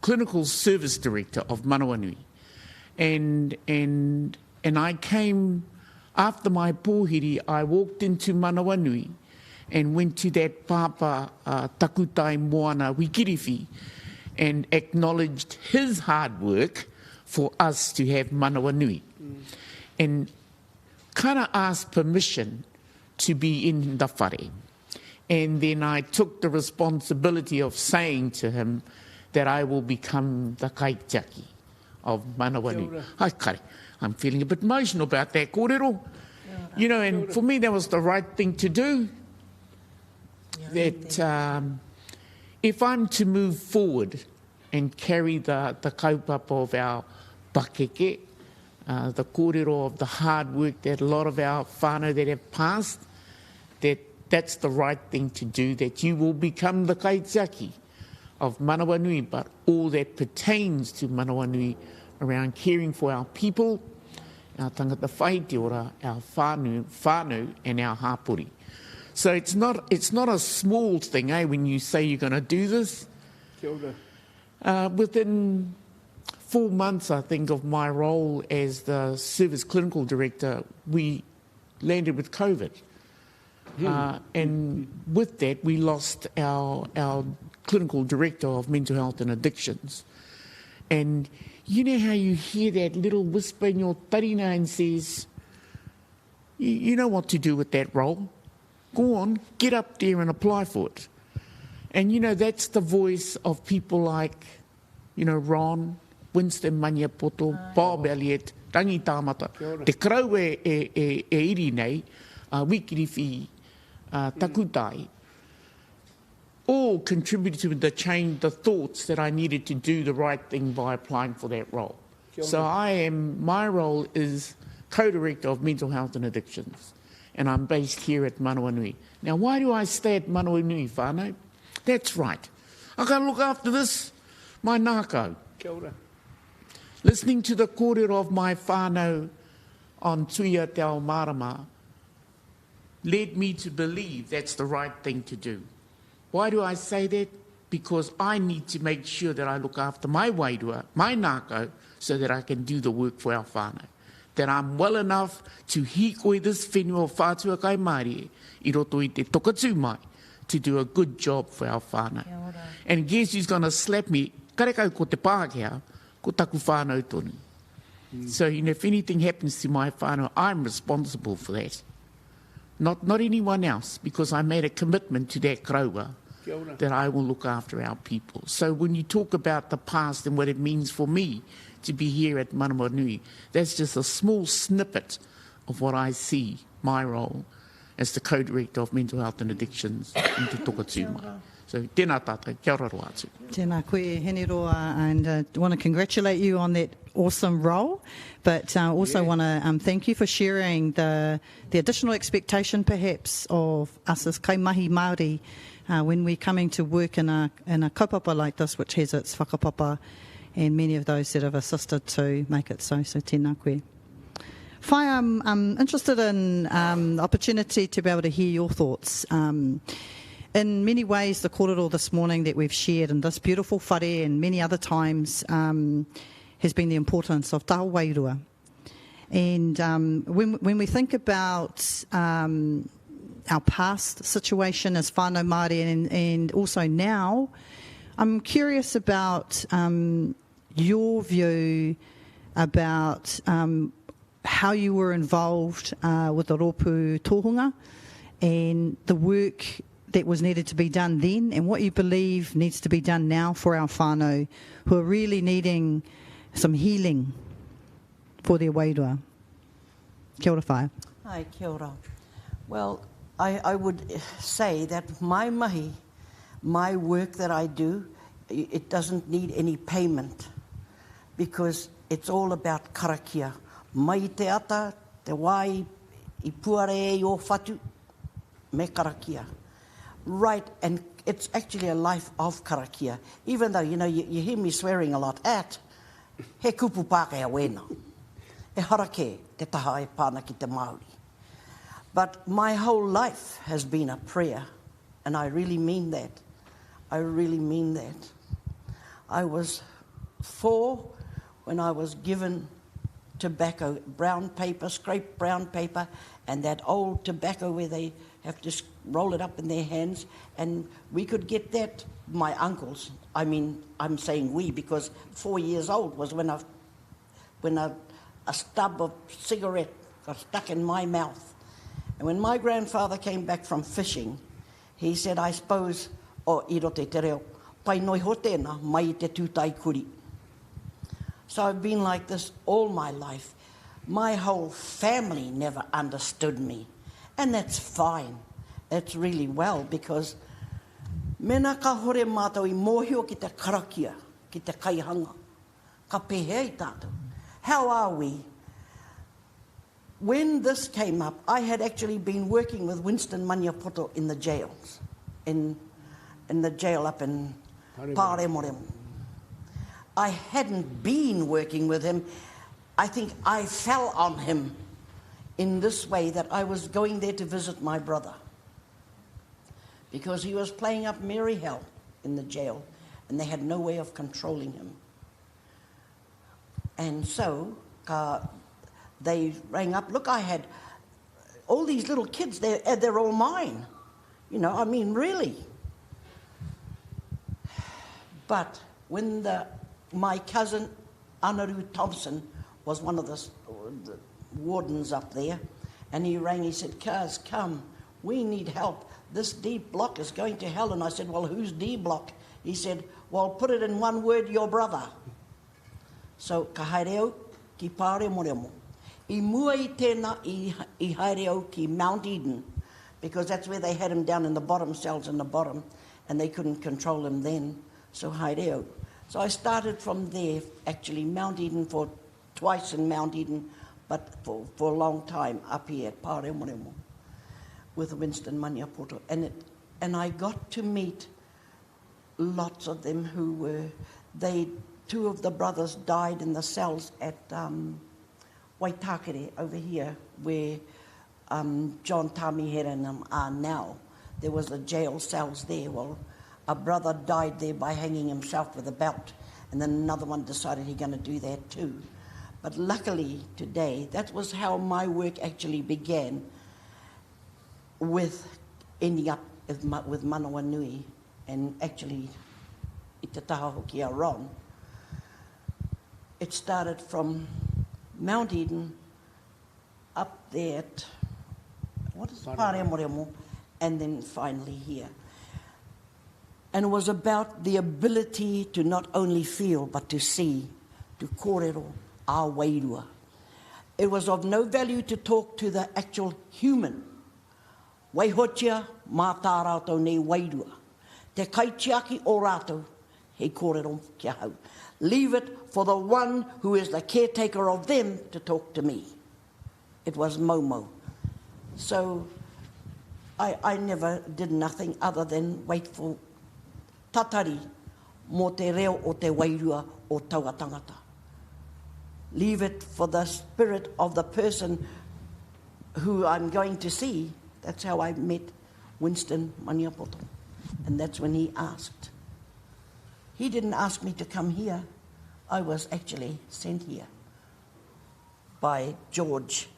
Clinical Service Director of Manawanui. And I came, after my pōhiri, I walked into Manawanui and went to that papa Takutai Moana Wikiriwhi and acknowledged his hard work for us to have Manawanui. And kind of asked permission to be in the whare. And then I took the responsibility of saying to him that I will become the kaitiaki of Manawanui. Hai kare, I'm feeling a bit emotional about that kōrero. You know, and for me that was the right thing to do. That if I'm to move forward and carry the kaupapa of our pakeke, the kōrero of the hard work that a lot of our whānau that have passed, that's the right thing to do, that you will become the kaitiaki of Manawanui, but all that pertains to Manawanui around caring for our people, our tangata whaiteora, our whānau and our hapori. So it's not a small thing, when you say you're going to do this. Within 4 months, I think, of my role as the Service Clinical Director, we landed with COVID. And with that, we lost our Clinical Director of Mental Health and Addictions. And you know how you hear that little whisper in your tarina and says, you know what to do with that role. Go on, get up there and apply for it. And, you know, that's the voice of people like, you know, Ron, Winston Maniapoto, Bob Elliott, Rangi Tāmata. Te krau e iri nei, Wikiriwhi, Takutai, all contributed to the change, the thoughts that I needed to do the right thing by applying for that role. So my role is co-director of mental health and addictions. And I'm based here at Manawanui. Now, why do I stay at Manawanui, whānau? That's right. I've got to look after this, my nākau. Kia ora. Listening to the kōrero of my whānau on Tuia Te Ao Marama led me to believe that's the right thing to do. Why do I say that? Because I need to make sure that I look after my wairua, my nākau, so that I can do the work for our whānau. That I'm well enough to hikoi this whenua whātua kai Māori I roto I te tokatū mai to do a good job for our whānau. And guess who's going to slap me? Karekau ko te Pākehā, ko taku whānau tonu. So, you know, if anything happens to my whānau, I'm responsible for that. Not anyone else, because I made a commitment to that kraua that I will look after our people. So when you talk about the past and what it means for me to be here at Manawanui, that's just a small snippet of what I see my role as the co-director of mental health and addictions in Te Tokatū. So tēnā tātou, kia ora roa atu. Tēnā koe, hene roa, and I want to congratulate you on that awesome role, but also want to thank you for sharing the additional expectation perhaps of us as kaimahi Māori when we're coming to work in a kaupapa like this, which has its whakapapa and many of those that have assisted to make it so tēnā koe. Whai, I'm interested in the opportunity to be able to hear your thoughts. In many ways, the kōrero this morning that we've shared in this beautiful whare and many other times has been the importance of taha wairua. And when we think about our past situation as whānau Māori and also now, I'm curious about your view about how you were involved with the Rōpū Tohunga and the work that was needed to be done then and what you believe needs to be done now for our whānau who are really needing some healing for their wairua. Kia ora whaia. Hi, kia ora. Well, I would say that my mahi, my work that I do, it doesn't need any payment because it's all about karakia. Mai te ata, te wai, I puare e o whatu, me karakia. Right, and it's actually a life of karakia. Even though, you know, you hear me swearing a lot at, he kupu pāke a wena. E harake te taha e pāna ki te Māori. But my whole life has been a prayer, and I really mean that. I really mean that. I was 4 when I was given tobacco, brown paper, scraped brown paper, and that old tobacco where they have to roll it up in their hands, and we could get that, my uncles, I mean, I'm saying we, because 4 years old was when a stub of cigarette got stuck in my mouth. And when my grandfather came back from fishing, he said, I suppose, I rote te reo, pai noi ho tēnā, mai te tūtai kuri. So I've been like this all my life. My whole family never understood me. And that's fine. That's really well, because mena ka hore mātou I mōhio ki te karakia, ki te kaihanga. Ka pehea I tātou. How are we? When this came up, I had actually been working with Winston Maniapoto in the jails, in the jail up in Pāremoremo. I hadn't been working with him. I think I fell on him in this way that I was going there to visit my brother because he was playing up merry hell in the jail and they had no way of controlling him. And so they rang up, look, I had all these little kids, they're all mine. You know, I mean, really. But when my cousin, Anaru Thompson, was one of the wardens up there, and he rang, he said, Kaz, come, we need help. This D block is going to hell. And I said, well, who's D block? He said, well, put it in one word, your brother. So, ka haereo ki Pāremoremo. I mua I tēnā I haereo ki Mount Eden, because that's where they had him down in the bottom cells in the bottom, and they couldn't control him then. So haereo. So I started from there, actually, Mount Eden for twice in Mount Eden, but for a long time up here at Pāremoremo with Winston Maniapoto. And I got to meet lots of them who were, two of the brothers died in the cells at Waitakere over here, where John Tamihere and them are now. There was the jail cells there. Well, a brother died there by hanging himself with a belt, and then another one decided he's going to do that too. But luckily today, that was how my work actually began, with ending up with Manawa Nui, and actually I te taha hoki a Ron. It started from Mount Eden up there at, what is Pāremoremo, and then finally here. And it was about the ability to not only feel, but to see, to kōrero our wairua. It was of no value to talk to the actual human. Waihotia, mā tā rātou nei wairua. Te kaitiaki o rātou, he kōrero kia hau. Leave it for the one who is the caretaker of them to talk to me. It was Momo. So I never did nothing other than wait for tatari mō te reo o te wairua o taua tangata. Leave it for the spirit of the person who I'm going to see. That's how I met Winston Maniapoto. And that's when he asked. He didn't ask me to come here. I was actually sent here by George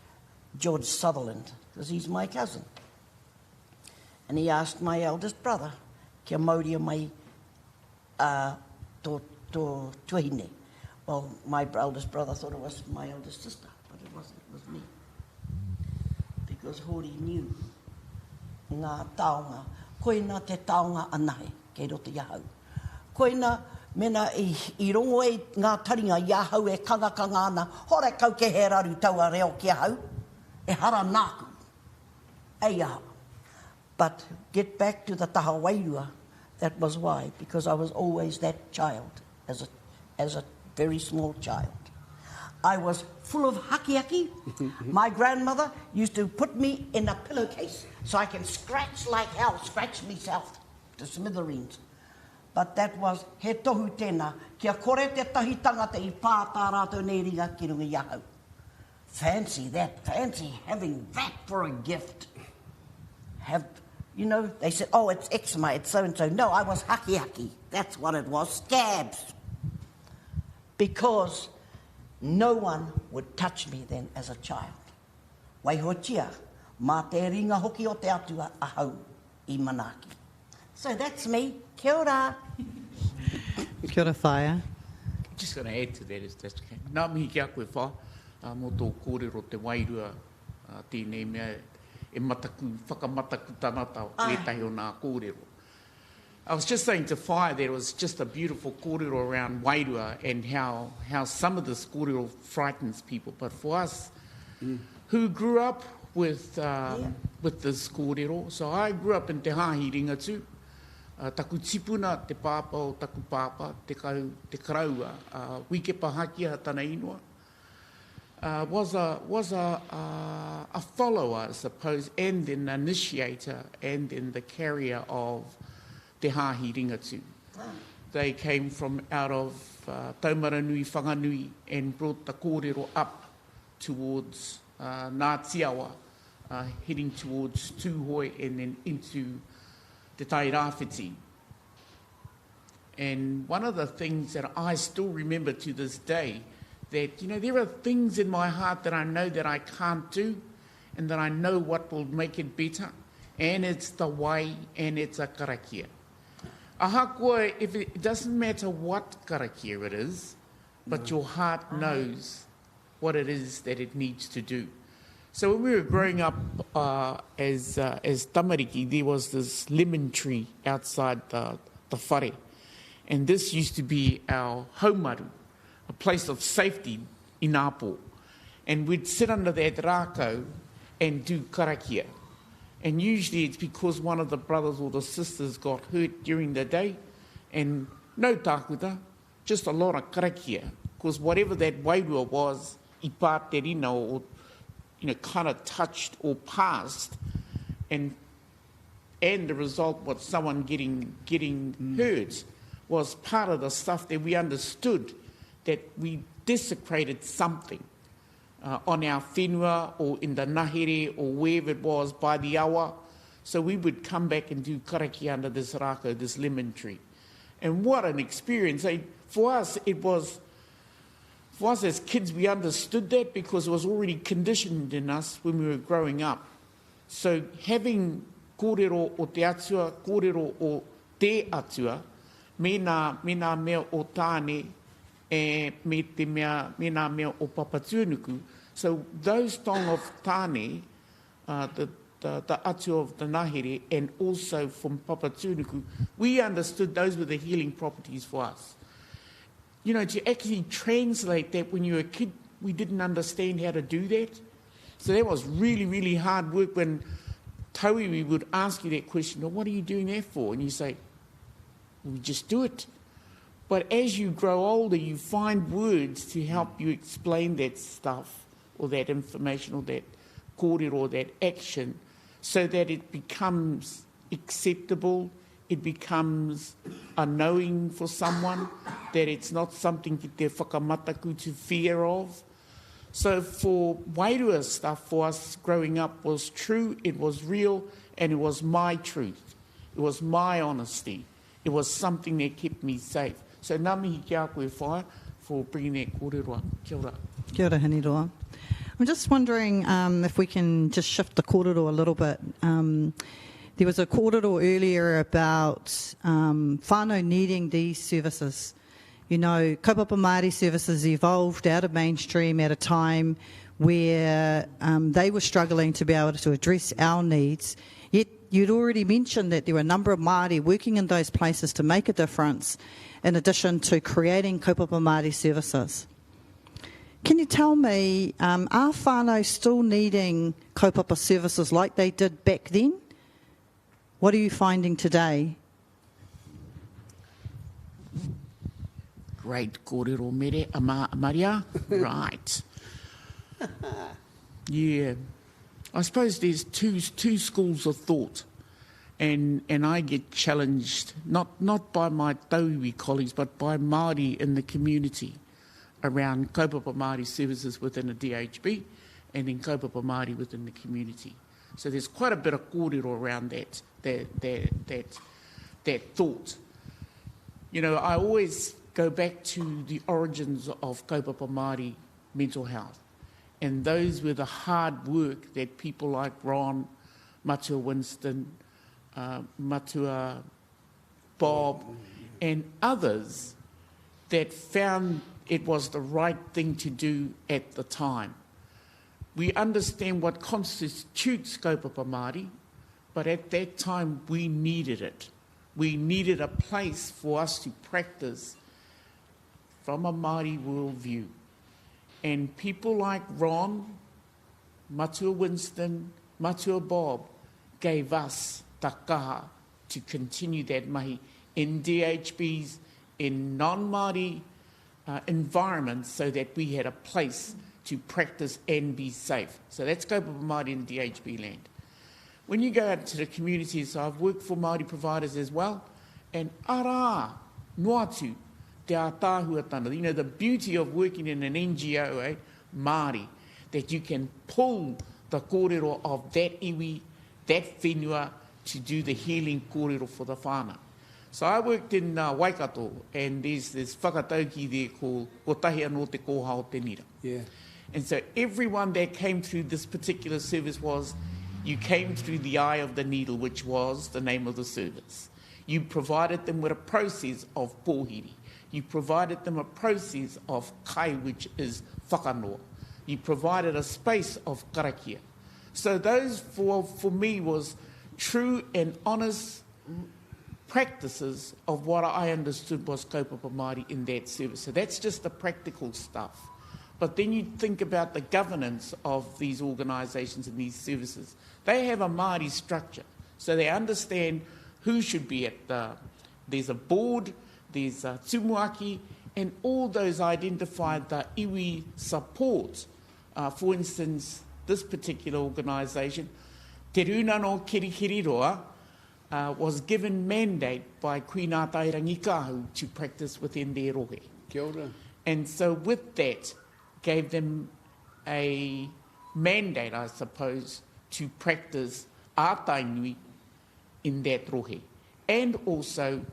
Sutherland, because he's my cousin. And he asked my eldest brother, kia mauria mai tō tuhine, Well, my eldest brother thought it was my eldest sister, but it wasn't, it was me. Because Hori knew ngā taonga, koina te taonga anahe, kei roto iahau. Koina, mena i rongo e ngā taringa iahau e kangakanga ana, hore kau ke he raru taua reo ki ahau, e hara nāku, e aha. But get back to the taha wairua, that was why, because I was always that child, as a very small child. I was full of haki. My grandmother used to put me in a pillowcase so I can scratch like hell, scratch myself to smithereens. But that was he tohu tēnā, kia kore te tahi tangata I pātā rātou nei ringa ki runga iahau. Fancy that, fancy having that for a gift. You know, they said, oh, it's eczema, it's so-and-so. No, I was haki. That's what it was, scabs. Because no one would touch me then as a child. Waihotia, mā te ringa hoki o te atua ahau I manaki. So that's me. Kia ora. Kia ora whaia. Just going to add to that, if that's okay. Nā mihi kia koe wha, mō tō kōrero te wairua, tēnei mea, e mataku, whakamataku tanata o etahi o nā kōrero. I was just saying to Whaia that it was just a beautiful kōrero around wairua and how some of this kōrero frightens people. But for us, who grew up with this kōrero, so I grew up in Te Hāhi Ringatu, taku tipuna te pāpa o taku pāpa, te karaua, Wikepa Hakia tana inua, was a follower, I suppose, and an initiator, and then the carrier of Te Hāhi Ringatu. They came from out of Taumaranui, Whanganui, and brought the kōrero up towards Ngātiawa, heading towards Tūhoi and then into Te Tairāwhiti. And one of the things that I still remember to this day, that, you know, there are things in my heart that I know that I can't do and that I know what will make it better, and it's the way, and it's a karakia. Ahakoa, if it doesn't matter what karakia it is, but your heart knows what it is that it needs to do. So when we were growing up as tamariki, there was this lemon tree outside the whare. And this used to be our haumaru, a place of safety in Apo. And we'd sit under that rākau and do karakia. And usually it's because one of the brothers or the sisters got hurt during the day, and no tākuta, just a lot of karakia. Because whatever that wairua was, I pā te rina or, you know, kind of touched or passed, and the result was someone getting hurt was part of the stuff that we understood, that we desecrated something on our whenua or in the nahere or wherever it was by the awa. So we would come back and do karaki under this rākau, this lemon tree. And what an experience. For us as kids, we understood that because it was already conditioned in us when we were growing up. So having kōrero o te atua, kōrero o te atua, me nā mea o tāne, e me nā mea o papatūnuku. So those tong of tāne, the atua of the nahere, and also from papatūnuku, we understood those were the healing properties for us. You know, to actually translate that when you were a kid, we didn't understand how to do that. So that was really, really hard work when Taui would ask you that question, well, what are you doing that for? And you say, we just do it. But as you grow older, you find words to help you explain that stuff or that information or that kōrero or that action so that it becomes acceptable, it becomes a knowing for someone, that it's not something ki te whakamataku to fear of. So for wairua stuff for us growing up was true, it was real, and it was my truth. It was my honesty. It was something that kept me safe. So nā mihi kia koe Whaia for bringing that kōrero. Kia ora. Kia ora, Haniroa. I'm just wondering if we can just shift the kōrero a little bit. There was a kōrero earlier about whānau needing these services. You know, kaupapa Māori services evolved out of mainstream at a time where they were struggling to be able to address our needs. Yet you'd already mentioned that there were a number of Māori working in those places to make a difference, in addition to creating kaupapa Māori services. Can you tell me, are whānau still needing kaupapa services like they did back then? What are you finding today? Great kōrero mere, Maria. Right. Yeah. I suppose there's two schools of thought, and I get challenged, not by my tauiwi colleagues, but by Māori in the community around kaupapa Māori services within a DHB and then kaupapa Māori within the community. So there's quite a bit of kōrero around that thought. You know, I always go back to the origins of kaupapa Māori mental health. And those were the hard work that people like Ron, Matua Winston, Matua Bob, and others that found it was the right thing to do at the time. We understand what constitutes kaupapa Māori, but at that time we needed it. We needed a place for us to practice from a Māori worldview. And people like Ron, Matua Winston, Matua Bob gave us takaha to continue that mahi in DHBs, in non-Māori environments, so that we had a place to practice and be safe. So that's kaupapa Māori in DHB land. When you go out to the communities, so I've worked for Māori providers as well, and ara, noatu, te ātāhuatana. You know, the beauty of working in an NGO, Māori, that you can pull the kōrero of that iwi, that whenua, to do the healing kōrero for the whānau. So I worked in Waikato, and there's this whakatauki there called Kotahi anō te kōha o te nira. Yeah. And so everyone that came through this particular service you came through the eye of the needle, which was the name of the service. You provided them with a process of pōhiri. You provided them a process of kai, which is whakanoa. You provided a space of karakia. So those for me was true and honest practices of what I understood was kaupapa Māori in that service. So that's just the practical stuff. But then you think about the governance of these organisations and these services. They have a Māori structure, so they understand who should be at there's a board, there's a tumuaki, and all those identified the iwi support. For instance, this particular organisation, Te Runa no Kirikiriroa, was given mandate by Queen Atairangi Kahu to practice within their rohe. Kia ora. And so with that, gave them a mandate, I suppose, to practice ātainui in that rohe. And also,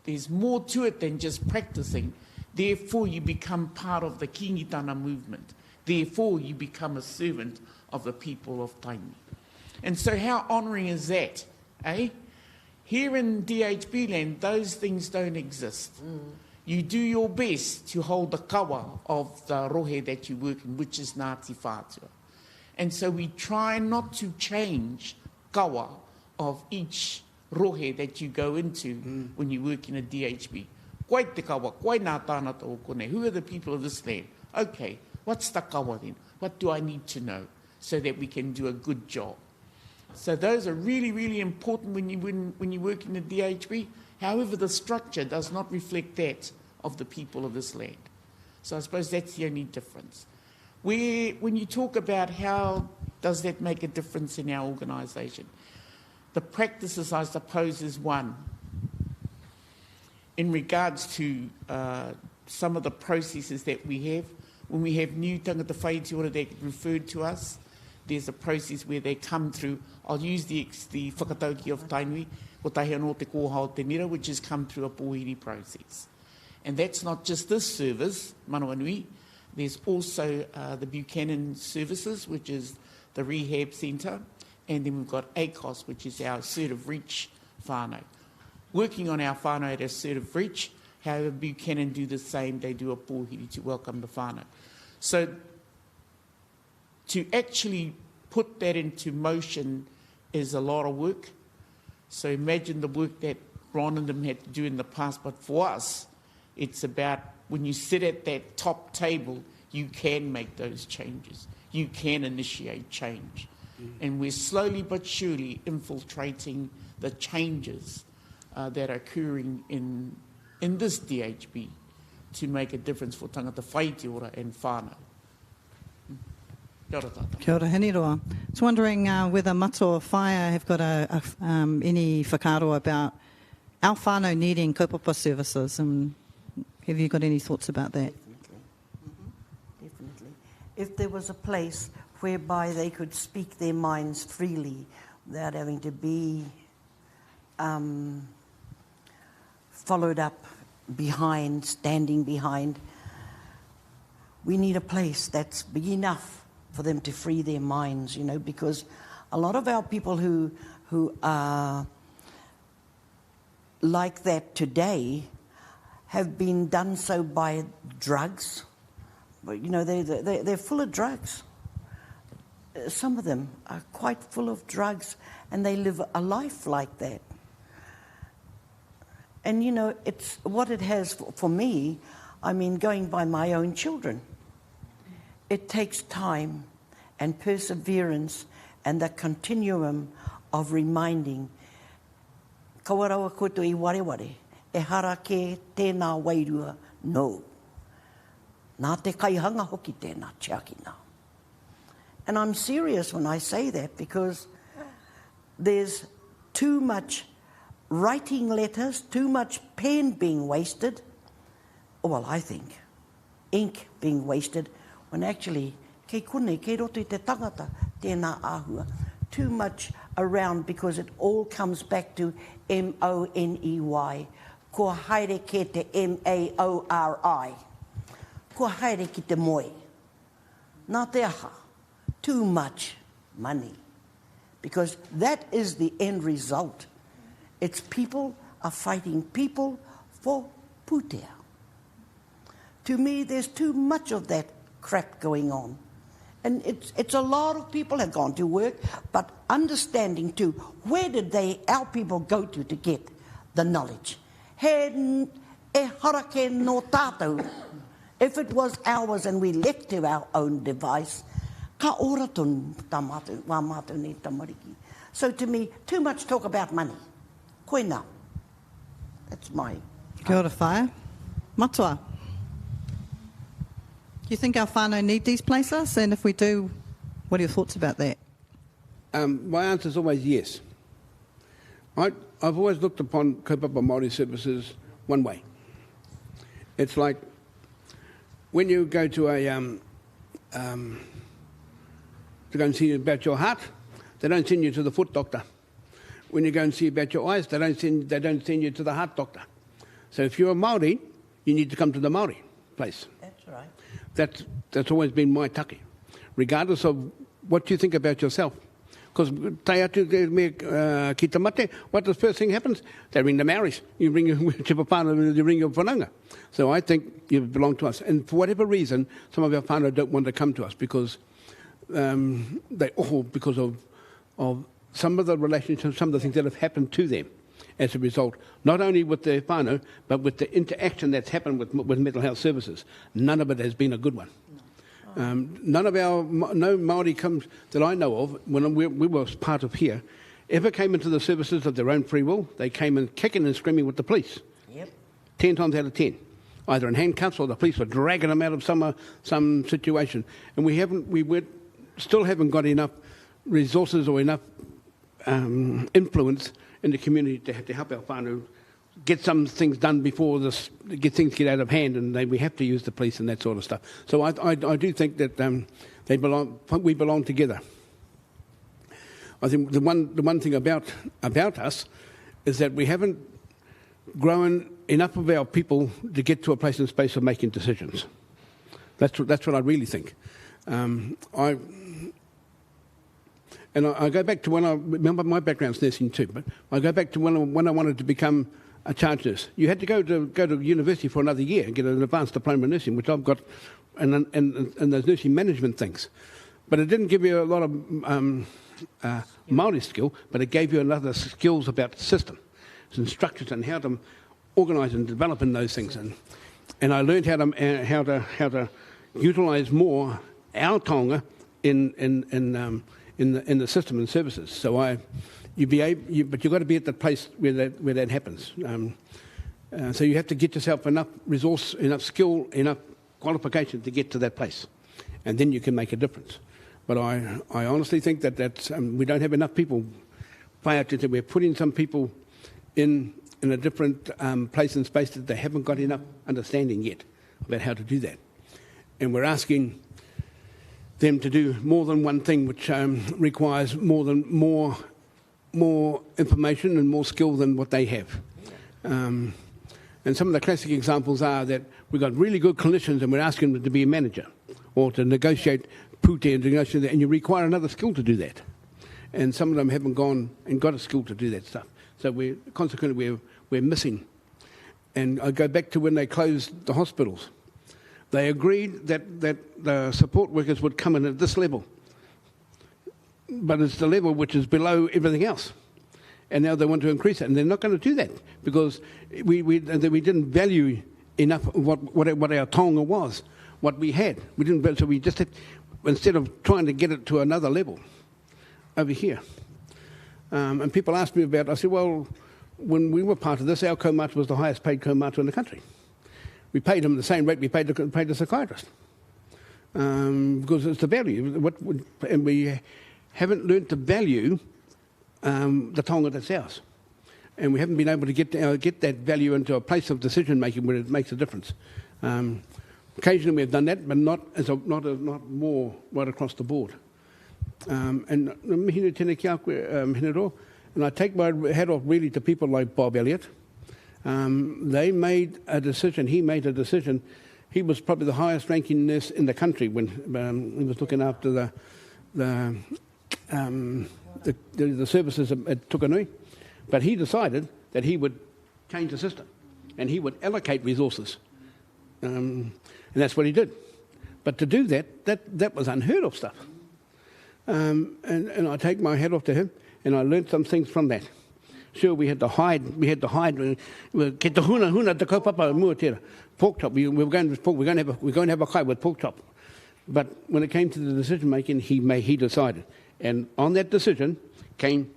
there's more to it than just practicing. Therefore, you become part of the Kingitana movement. Therefore, you become a servant of the people of Tainui. And so how honouring is that, eh? Here in DHB land, those things don't exist. You do your best to hold the kawa of the rohe that you work in, which is Ngāti Whātua. And so we try not to change kawa of each rohe that you go into when you work in a DHB. Koe te kawa, koe nā tānata o kone. Who are the people of this land? Okay, what's the kawa then? What do I need to know so that we can do a good job? So those are really, really important when you work in the DHB. However, the structure does not reflect that of the people of this land. So I suppose that's the only difference. When you talk about how does that make a difference in our organisation, the practices, I suppose, is one. In regards to some of the processes that we have, when we have new tangata whaitiora that referred to us, there's a process where they come through. I'll use the whakatauki of Tainui, Kotahi anō te kōha o te nira, which has come through a pōhiri process. And that's not just this service, Manawanui. There's also the Buchanan services, which is the rehab centre. And then we've got ACOS, which is our assertive reach whānau. Working on our whānau at assertive reach, However, Buchanan do the same. They do a pōhiri to welcome the whānau. So to actually put that into motion is a lot of work. So imagine the work that Ron and them had to do in the past. But for us, it's about when you sit at that top table, you can make those changes. You can initiate change. And we're slowly but surely infiltrating the changes that are occurring in this DHB to make a difference for tangata whaitiora and whānau. Kia ora tātou. Kia ora, hene roa. Just wondering whether Matua Whaia have got any whakaaro about our whānau needing kaupapa services, and have you got any thoughts about that? Definitely. If there was a place whereby they could speak their minds freely without having to be followed up behind, standing behind, we need a place that's big enough for them to free their minds, you know, because a lot of our people who are like that today have been done so by drugs. But, you know, they're full of drugs. Some of them are quite full of drugs, and they live a life like that. And, you know, it's what it has for me, I mean, going by my own children. It takes time and perseverance and the continuum of reminding. Kawarawa koto I wareware, e hara ke tēnā wairua, no. Nā te kaihanga hoki tēnā tiakina. And I'm serious when I say that, because there's too much writing letters, too much pen being wasted. Well, I think ink being wasted, when actually, kei kone, kei roto I te tangata, tēnā āhua. Too much around, because it all comes back to M-O-N-E-Y. Kua haere ke te M-A-O-R-I. Kua haere ki te moe. Nā te aha. Too much money. Because that is the end result. It's people are fighting people for putea. To me, there's too much of that crap going on. And it's a lot of people have gone to work, but understanding too, where did our people go to get the knowledge? He harake no tātou. If it was ours and we left to our own device, ka ora tonu tamatu, wā mātou ne tamariki. So to me, too much talk about money. Koina. That's my... Kia ora whaia. Matua. Do you think our whānau need these places? And if we do, what are your thoughts about that? My answer is always yes. I've always looked upon kaupapa Māori services one way. It's like when you go to to go and see about your heart, they don't send you to the foot doctor. When you go and see about your eyes, they don't send you to the heart doctor. So if you're a Māori, you need to come to the Māori place. That's right. That's always been my take, regardless of what you think about yourself. Because tai atu me ki te mate, what the first thing happens? They ring the Maoris. You ring your whānau, you ring your whananga. So I think you belong to us. And for whatever reason, some of our whānau don't want to come to us because because of some of the relationships, some of the things that have happened to them as a result, not only with the whānau, but with the interaction that's happened with mental health services. None of it has been a good one. No Māori comes that I know of, when we were part of here, ever came into the services of their own free will. They came in kicking and screaming with the police. Yep. 10 times out of 10. Either in handcuffs or the police were dragging them out of some situation. And we still haven't got enough resources or enough influence in the community to help our whānau get some things done before things get out of hand, and we have to use the police and that sort of stuff. So I do think that we belong together. I think the one thing about us is that we haven't grown enough of our people to get to a place and space of making decisions. That's what I really think. I go back to when remember my background's nursing too, but I go back to when I wanted to become a charge nurse. You had to go to university for another year and get an advanced diploma in nursing, which I've got, and those nursing management things. But it didn't give you a lot of Māori skill, but it gave you another skills about the system, some structures and how to organise and develop in those things. And I learned how to utilise more our taonga in the system and services. So but you've got to be at the place where that happens. So you have to get yourself enough resource, enough skill, enough qualification to get to that place, and then you can make a difference. But I honestly think that we don't have enough people. We're putting some people in a different place and space that they haven't got enough understanding yet about how to do that. And we're asking them to do more than one thing, which requires more information and more skill than what they have. And some of the classic examples are that we've got really good clinicians and we're asking them to be a manager or to negotiate pute and negotiate, and you require another skill to do that. And some of them haven't gone and got a skill to do that stuff. So consequently we're missing. And I go back to when they closed the hospitals. They agreed that the support workers would come in at this level, but it's the level which is below everything else. And now they want to increase it, and they're not going to do that because we didn't value enough what our taonga was, what we had. We didn't. So we just had, instead of trying to get it to another level over here. And people asked me about. I said, well, when we were part of this, our kaumata was the highest paid kaumata in the country. We paid them the same rate we paid the psychiatrist because it's the value. And we haven't learnt to value the taonga that's ours, and we haven't been able to get that value into a place of decision making where it makes a difference. Occasionally we've done that, but not more right across the board. And mihinu tēnei ki a koe, Hinero, and I take my hat off really to people like Bob Elliott. They made a decision. He made a decision. He was probably the highest ranking nurse in the country when he was looking after the services at Tukanui, but he decided that he would change the system and he would allocate resources, and that's what he did. But to do that was unheard of stuff, and I take my hat off to him, and I learned some things from that. Sure, we had to hide. Ke te huna te kaupapa mua tērā. Pork chop. We're going to have a kai with pork chop. But when it came to the decision making, he decided. And on that decision came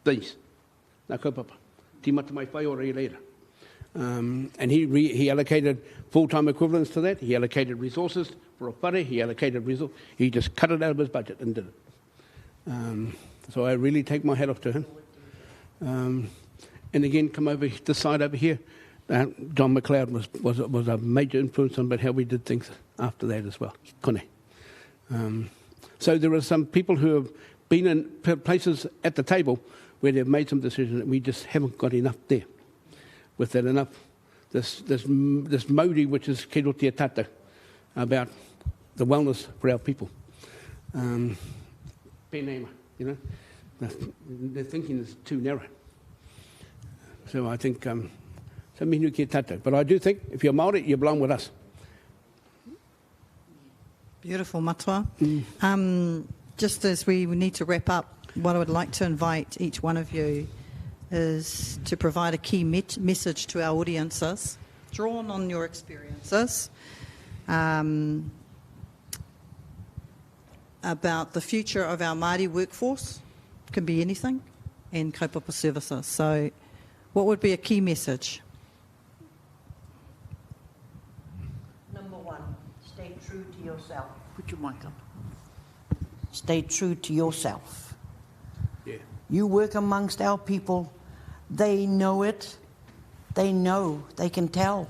these. Nā kaupapa. Tīmata mai whai ora I reira. And he allocated full-time equivalents to that. He allocated resources for a whare. He allocated resources. He just cut it out of his budget and did it. So I really take my hat off to him. And again, come over this side over here. John McLeod was a major influence on how we did things after that as well. Kone. So there are some people who have been in places at the table where they've made some decisions that we just haven't got enough there. With that enough, this mauri which is ke roti e tata about the wellness for our people. Pēnei, you know, their thinking is too narrow. So I think, so mihinu ki tata. But I do think if you're Māori, you belong with us. Beautiful, Matua. Just as we need to wrap up, what I would like to invite each one of you is to provide a key message to our audiences, drawn on your experiences, about the future of our Māori workforce. Can be anything, and kaupapa services. So what would be a key message? Number one, stay true to yourself. Put your mic up. Stay true to yourself. Yeah. You work amongst our people. They know it. They know. They can tell.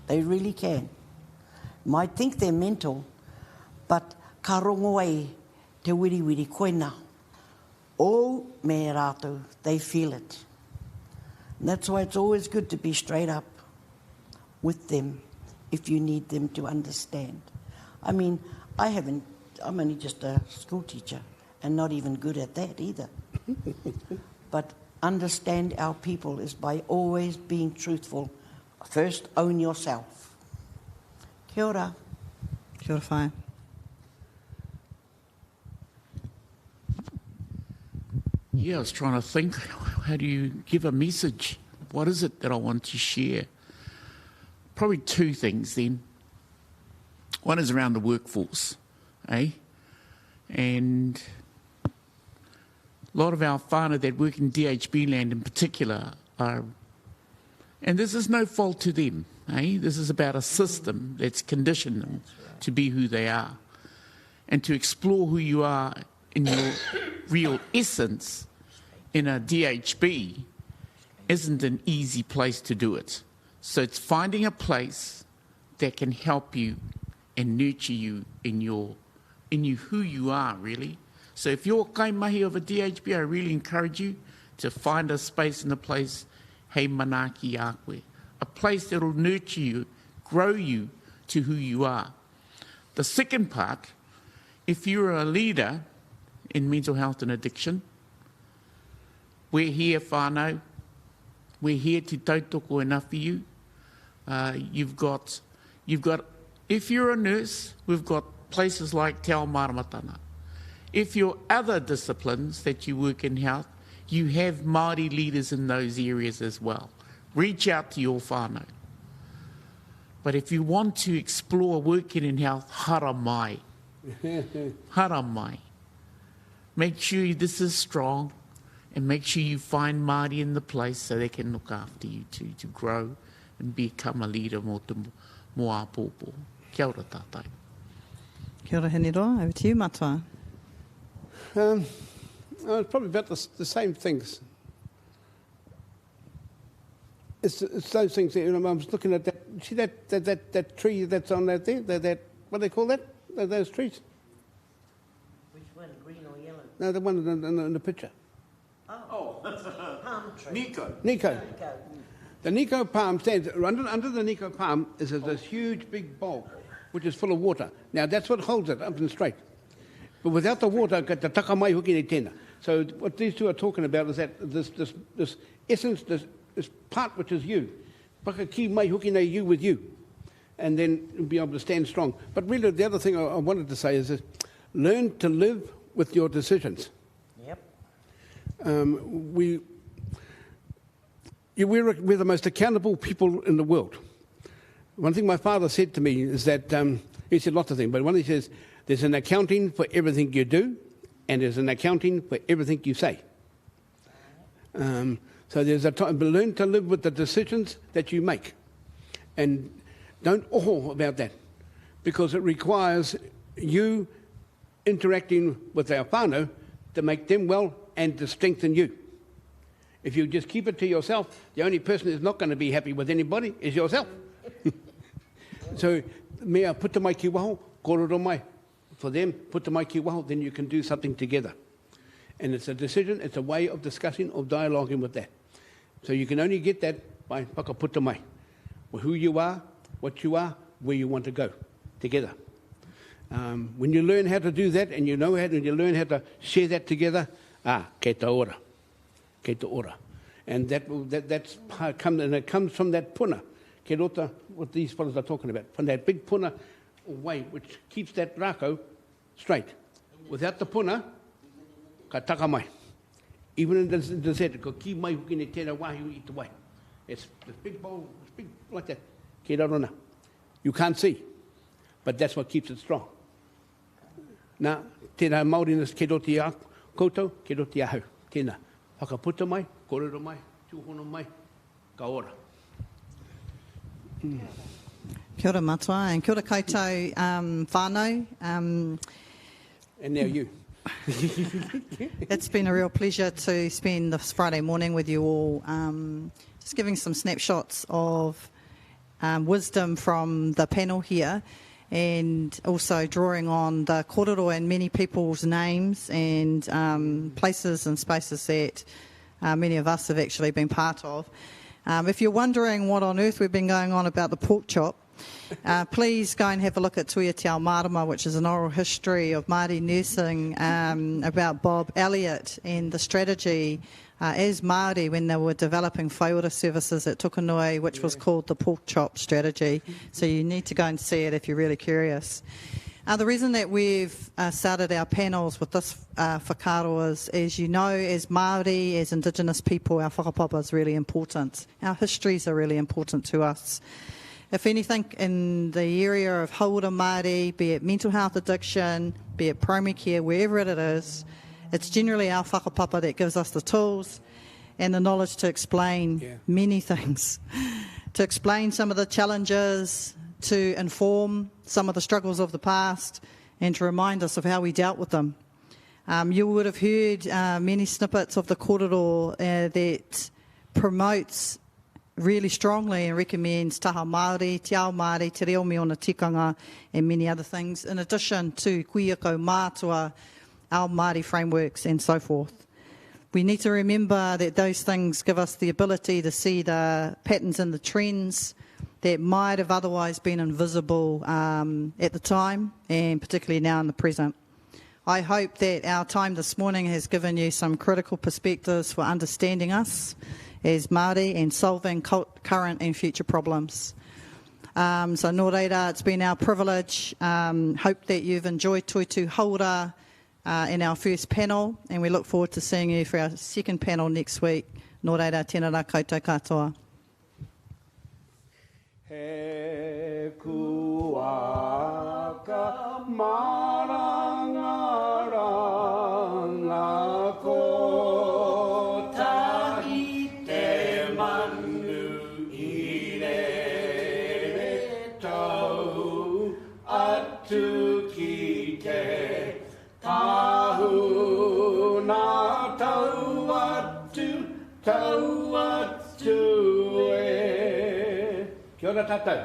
They really can. Might think they're mental, but ka rongo ai te wiri koina. O me rātou, they feel it. And that's why it's always good to be straight up with them if you need them to understand. I mean, I'm only just a school teacher and not even good at that either. But understand our people is by always being truthful. First, own yourself. Kia ora. Kia ora whae. Yeah, I was trying to think, how do you give a message? What is it that I want to share? Probably two things then. One is around the workforce, And a lot of our whānau that work in DHB land in particular are, and this is no fault to them, This is about a system that's conditioned them to be who they are. And to explore who you are in your real essence in a DHB isn't an easy place to do it. So it's finding a place that can help you and nurture you in you who you are, really. So if you're kaimahi of a DHB, I really encourage you to find a space and a place, hei manaki a koe, a place that will nurture you, grow you to who you are. The second part, if you're a leader in mental health and addiction, we're here whānau, we're here to tautoko enough for you. You've got, if you're a nurse, we've got places like Te Ao Maramatana. If you're other disciplines that you work in health, you have Māori leaders in those areas as well. Reach out to your whānau. But if you want to explore working in health, hara mai. Hara mai. Make sure this is strong and make sure you find Māori in the place so they can look after you to grow and become a leader mo a pōpō. Kia ora tātai. Kia ora Heniroa, over to you, Matua. It's probably about the same things. It's those things that, I was looking at that. See that tree that's on that there? That what do they call that? Those trees? Which one, green or yellow? No, the one in the picture. Palm tree. Nico. The Nico palm stands, under the Nico palm is this huge big bowl which is full of water. Now that's what holds it up and straight. But without the water, ka te taka mai hoki nei tēnā. So what these two are talking about is that this essence, this part which is you, paka ki mai hoki nei you with you, and then you'll be able to stand strong. But really the other thing I wanted to say is this, learn to live with your decisions. Yep. We're the most accountable people in the world. One thing my father said to me is that, he said lots of things, but one he says, there's an accounting for everything you do, and there's an accounting for everything you say. So there's a time, but learn to live with the decisions that you make. And don't awe about that, because it requires you interacting with our whānau to make them well and to strengthen you. If you just keep it to yourself, the only person who's not going to be happy with anybody is yourself. So, mea puta mai ki waho, kororo mai. For them, puta mai ki waho, then you can do something together. And it's a decision, it's a way of discussing, of dialoguing with that. So you can only get that by paka puta mai. Who you are, what you are, where you want to go, together. When you learn how to do that, and you learn how to share that together, kei te ora. Kei te ora. And that's and it comes from that puna. Ke rota, what these fellows are talking about. From that big puna way, which keeps that rako straight. Without the puna, ka taka mai. Even in the desert, ko ki mai huki ne tēnā wāhi i te wai. It's this big bowl, it's big like that. Ke rarona. You can't see, but that's what keeps it strong. Nā, tēnā Māoriness ke roti a koutou, ke roti ahau. Tēnā. Whakaputa mai, korero mai, tūhono mai, ka ora. Kia ora Matua, and kia ora koutou whānau. And now you. It's been a real pleasure to spend this Friday morning with you all, just giving some snapshots of wisdom from the panel here, and also drawing on the kōrero and many people's names and places and spaces that many of us have actually been part of. If you're wondering what on earth we've been going on about the pork chop, please go and have a look at Tuia Te Ao Marama, which is an oral history of Māori nursing about Bob Elliott and the strategy As Māori, when they were developing whaiora services at Tukanui, which was called the pork chop strategy, so you need to go and see it if you're really curious. The reason that we've started our panels with this whakaaro is, as you know, as Māori, as Indigenous people, our whakapapa is really important. Our histories are really important to us. If anything, in the area of hauora Māori, be it mental health addiction, be it primary care, wherever it is, it's generally our whakapapa that gives us the tools and the knowledge to explain many things, to explain some of the challenges, to inform some of the struggles of the past, and to remind us of how we dealt with them. You would have heard many snippets of the kōrero that promotes really strongly and recommends taha Māori, te ao Māori, te reo me ona tikanga, and many other things, in addition to kuiako mātua, our Māori frameworks and so forth. We need to remember that those things give us the ability to see the patterns and the trends that might have otherwise been invisible at the time, and particularly now in the present. I hope that our time this morning has given you some critical perspectives for understanding us as Māori and solving current and future problems. So nō reira, it's been our privilege. Hope that you've enjoyed Toitū Hauora in our first panel, and we look forward to seeing you for our second panel next week. Nō reira, tēnā rā koutou katoa. He kuaka marangaranga ko tahi te manu I re tau atu ki te tahu nā tau atu e. Kia ora tātou.